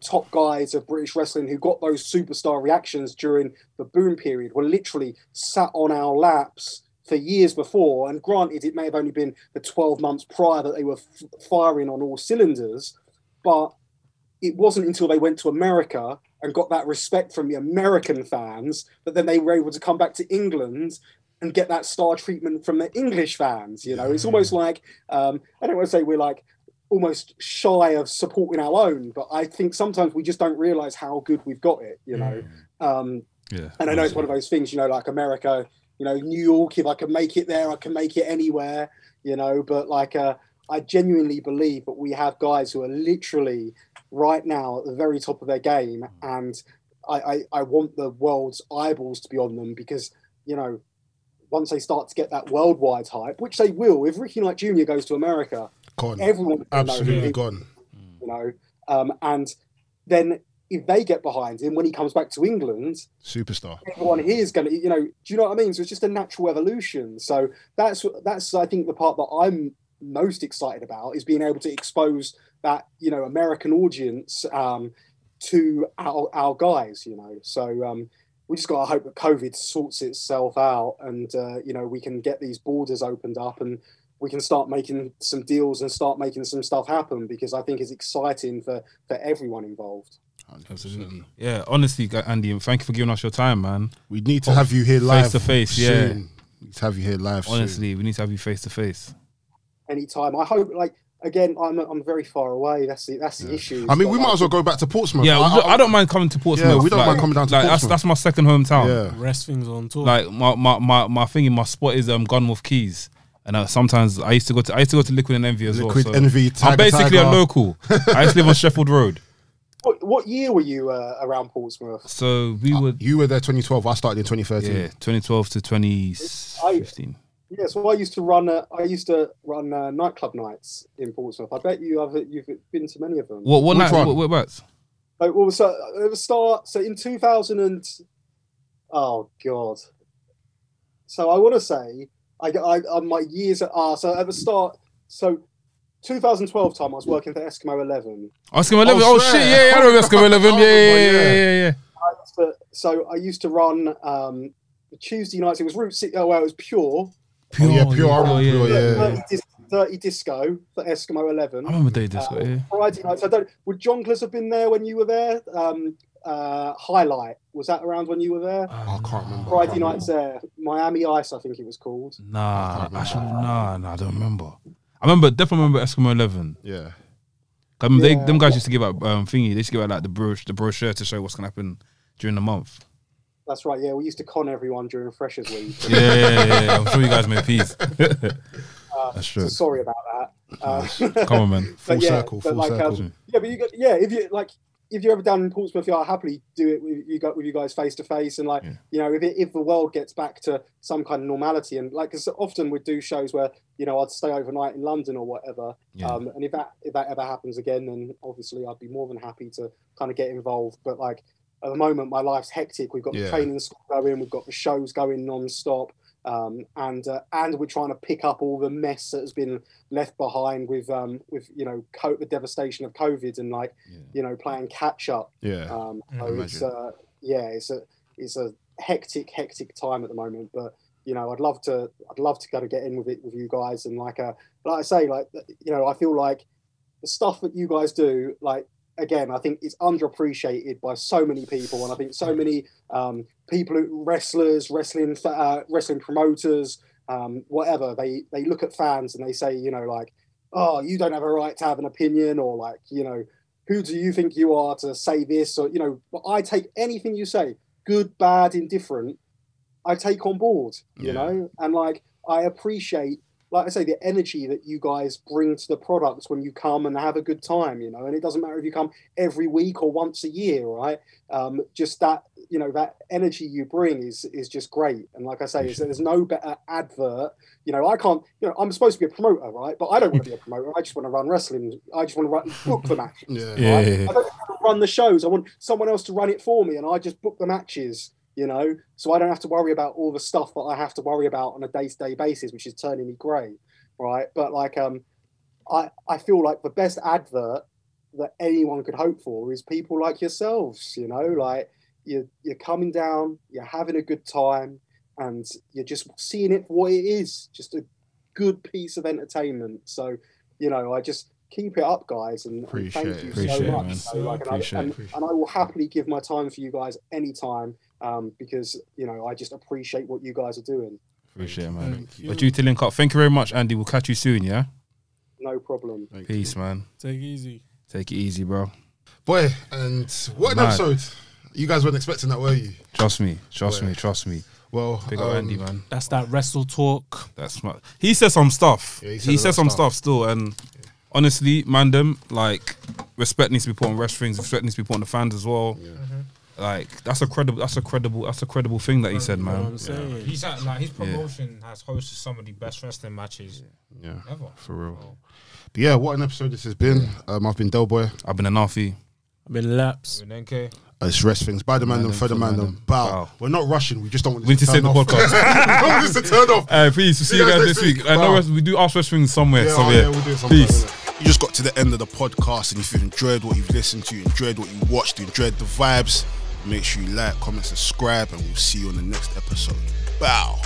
top guys of British wrestling, who got those superstar reactions during the boom period, were literally sat on our laps for years before. And granted, it may have only been the 12 months prior that they were firing on all cylinders, but it wasn't until they went to America and got that respect from the American fans that then they were able to come back to England and get that star treatment from the English fans. You know, it's almost like, I don't want to say we're like almost shy of supporting our own, but I think sometimes we just don't realize how good we've got it, you know? And I know it's one of those things, you know, like America, you know, New York, if I can make it there, I can make it anywhere, you know, but like, I genuinely believe that we have guys who are literally right now at the very top of their game. And I want the world's eyeballs to be on them because, you know, once they start to get that worldwide hype, which they will, if Ricky Knight Jr. goes to America, everyone absolutely gone. You know, and then if they get behind him when he comes back to England, superstar. Everyone here is going to, you know, do you know what I mean? So it's just a natural evolution. So that's I think the part that I'm most excited about is being able to expose that, you know, American audience to our guys, you know. So we just got to hope that COVID sorts itself out and, you know, we can get these borders opened up and we can start making some deals and start making some stuff happen, because I think it's exciting for everyone involved. Absolutely. Yeah, honestly, Andy, thank you for giving us your time, man. We need to have you here live. Face to face, yeah. We need to have you here live honestly, soon. We need to have you face to face. Anytime. I hope, like, again, I'm very far away. That's the issue. I mean, we might as well go back to Portsmouth. Yeah, I don't mind coming to Portsmouth. Yeah, we don't mind coming down to Portsmouth. That's my second hometown. Yeah. Rest things on tour. Like my thing in my spot is Gunmouth Keys. And sometimes I used to go to Liquid and Envy as Liquid well. Envy, I'm basically Tiger. a local. I used to live on Sheffield Road. What year were you around Portsmouth? So you were there 2012. I started in 2013. Yeah, 2012 to 2015. Yeah, so I used to run nightclub nights in Portsmouth. I bet you've been to many of them. What night? Whereabouts? Well, so at the start, so in 2000 and oh god, so I want to say I my years so at the start, so 2012 time I was working for Eskimo 11. Eskimo 11. Oh shit! Yeah, I know Eskimo 11. Yeah. So I used to run Tuesday nights. It was Route 6. Oh, well, it was Pure. Dirty Disco for Eskimo 11. I remember Dirty Disco. Yeah. Friday nights. Would Jonglers have been there when you were there? Highlight, was that around when you were there? I can't remember. Friday nights there. Miami Ice, I think it was called. Nah, I don't remember. Definitely remember Eskimo 11. Yeah. Them guys used to give out thingy. They used to give out like the brochure to show what's gonna happen during the month. That's right. Yeah, we used to con everyone during Freshers Week. Yeah. I'm sure you guys made peace. That's true. So sorry about that. Come on, man. Full circle. If you're ever down in Portsmouth, I'll happily do it with you guys face to face. And you know, if the world gets back to some kind of normality, and like, because often we do shows where, you know, I'd stay overnight in London or whatever. Yeah. And if that ever happens again, then obviously I'd be more than happy to kind of get involved. But like at the moment, my life's hectic. We've got the training school going, we've got the shows going non-stop. And we're trying to pick up all the mess that has been left behind with you know, the devastation of COVID and you know, playing catch up. So it's a hectic time at the moment. But you know, I'd love to kind of get in with you guys, and like I say, like, you know, I feel like the stuff that you guys do, like, again, I think it's underappreciated by so many people, and I think so many people, wrestlers, wrestling promoters, whatever, they look at fans and they say, you know, like, oh, you don't have a right to have an opinion, or like, you know, who do you think you are to say this, or, you know. But I take anything you say, good, bad, indifferent, I take on board, you know, and like, I appreciate, like I say, the energy that you guys bring to the products when you come and have a good time, you know. And it doesn't matter if you come every week or once a year, right? Just that, you know, that energy you bring is just great. And like I say, there's no better advert. You know, I can't, you know, I'm supposed to be a promoter, right? But I don't want to be a promoter. I just want to run wrestling. I just want to book the matches. I don't want to run the shows. I want someone else to run it for me, and I just book the matches. You know, so I don't have to worry about all the stuff that I have to worry about on a day-to-day basis, which is turning me grey. right? But like, I feel like the best advert that anyone could hope for is people like yourselves. You know, like you're coming down, you're having a good time, and you're just seeing it for what it is, just a good piece of entertainment. So, you know, I just keep it up, guys, and thank you so much. So, like, and I will happily give my time for you guys anytime, because, you know, I just appreciate what you guys are doing. Appreciate it, man. We're due to link up. Thank you very much, Andy. We'll catch you soon, yeah? No problem. Peace, man. Take it easy. Take it easy, bro. Boy, and what an episode. You guys weren't expecting that, were you? Trust me. Well, big up Andy, man. That's that wrestle talk. That's smart. He said some stuff. Yeah, he said some stuff still, and honestly, mandem, like, respect needs to be put on wrestlings. Respect needs to be put on the fans as well. Yeah. Like, that's a credible thing that he said, man. He's at, like, his promotion has hosted some of the best wrestling matches ever. For real. But yeah, what an episode this has been. I've been Delboy. I've been Anafi. I've been Laps. I've been NK. It's Wrestlings. By the man, for the man. Bow. We're not rushing. We just don't want we need to save the podcast. We don't want this to turn off. Please, see you guys next week. I know we do Ask Wrestling somewhere. Yeah, we'll do it somewhere. Peace. You just got to the end of the podcast, and if you've enjoyed what you've listened to, enjoyed what you watched, enjoyed the vibes, make sure you like, comment, subscribe, and we'll see you on the next episode. Bow.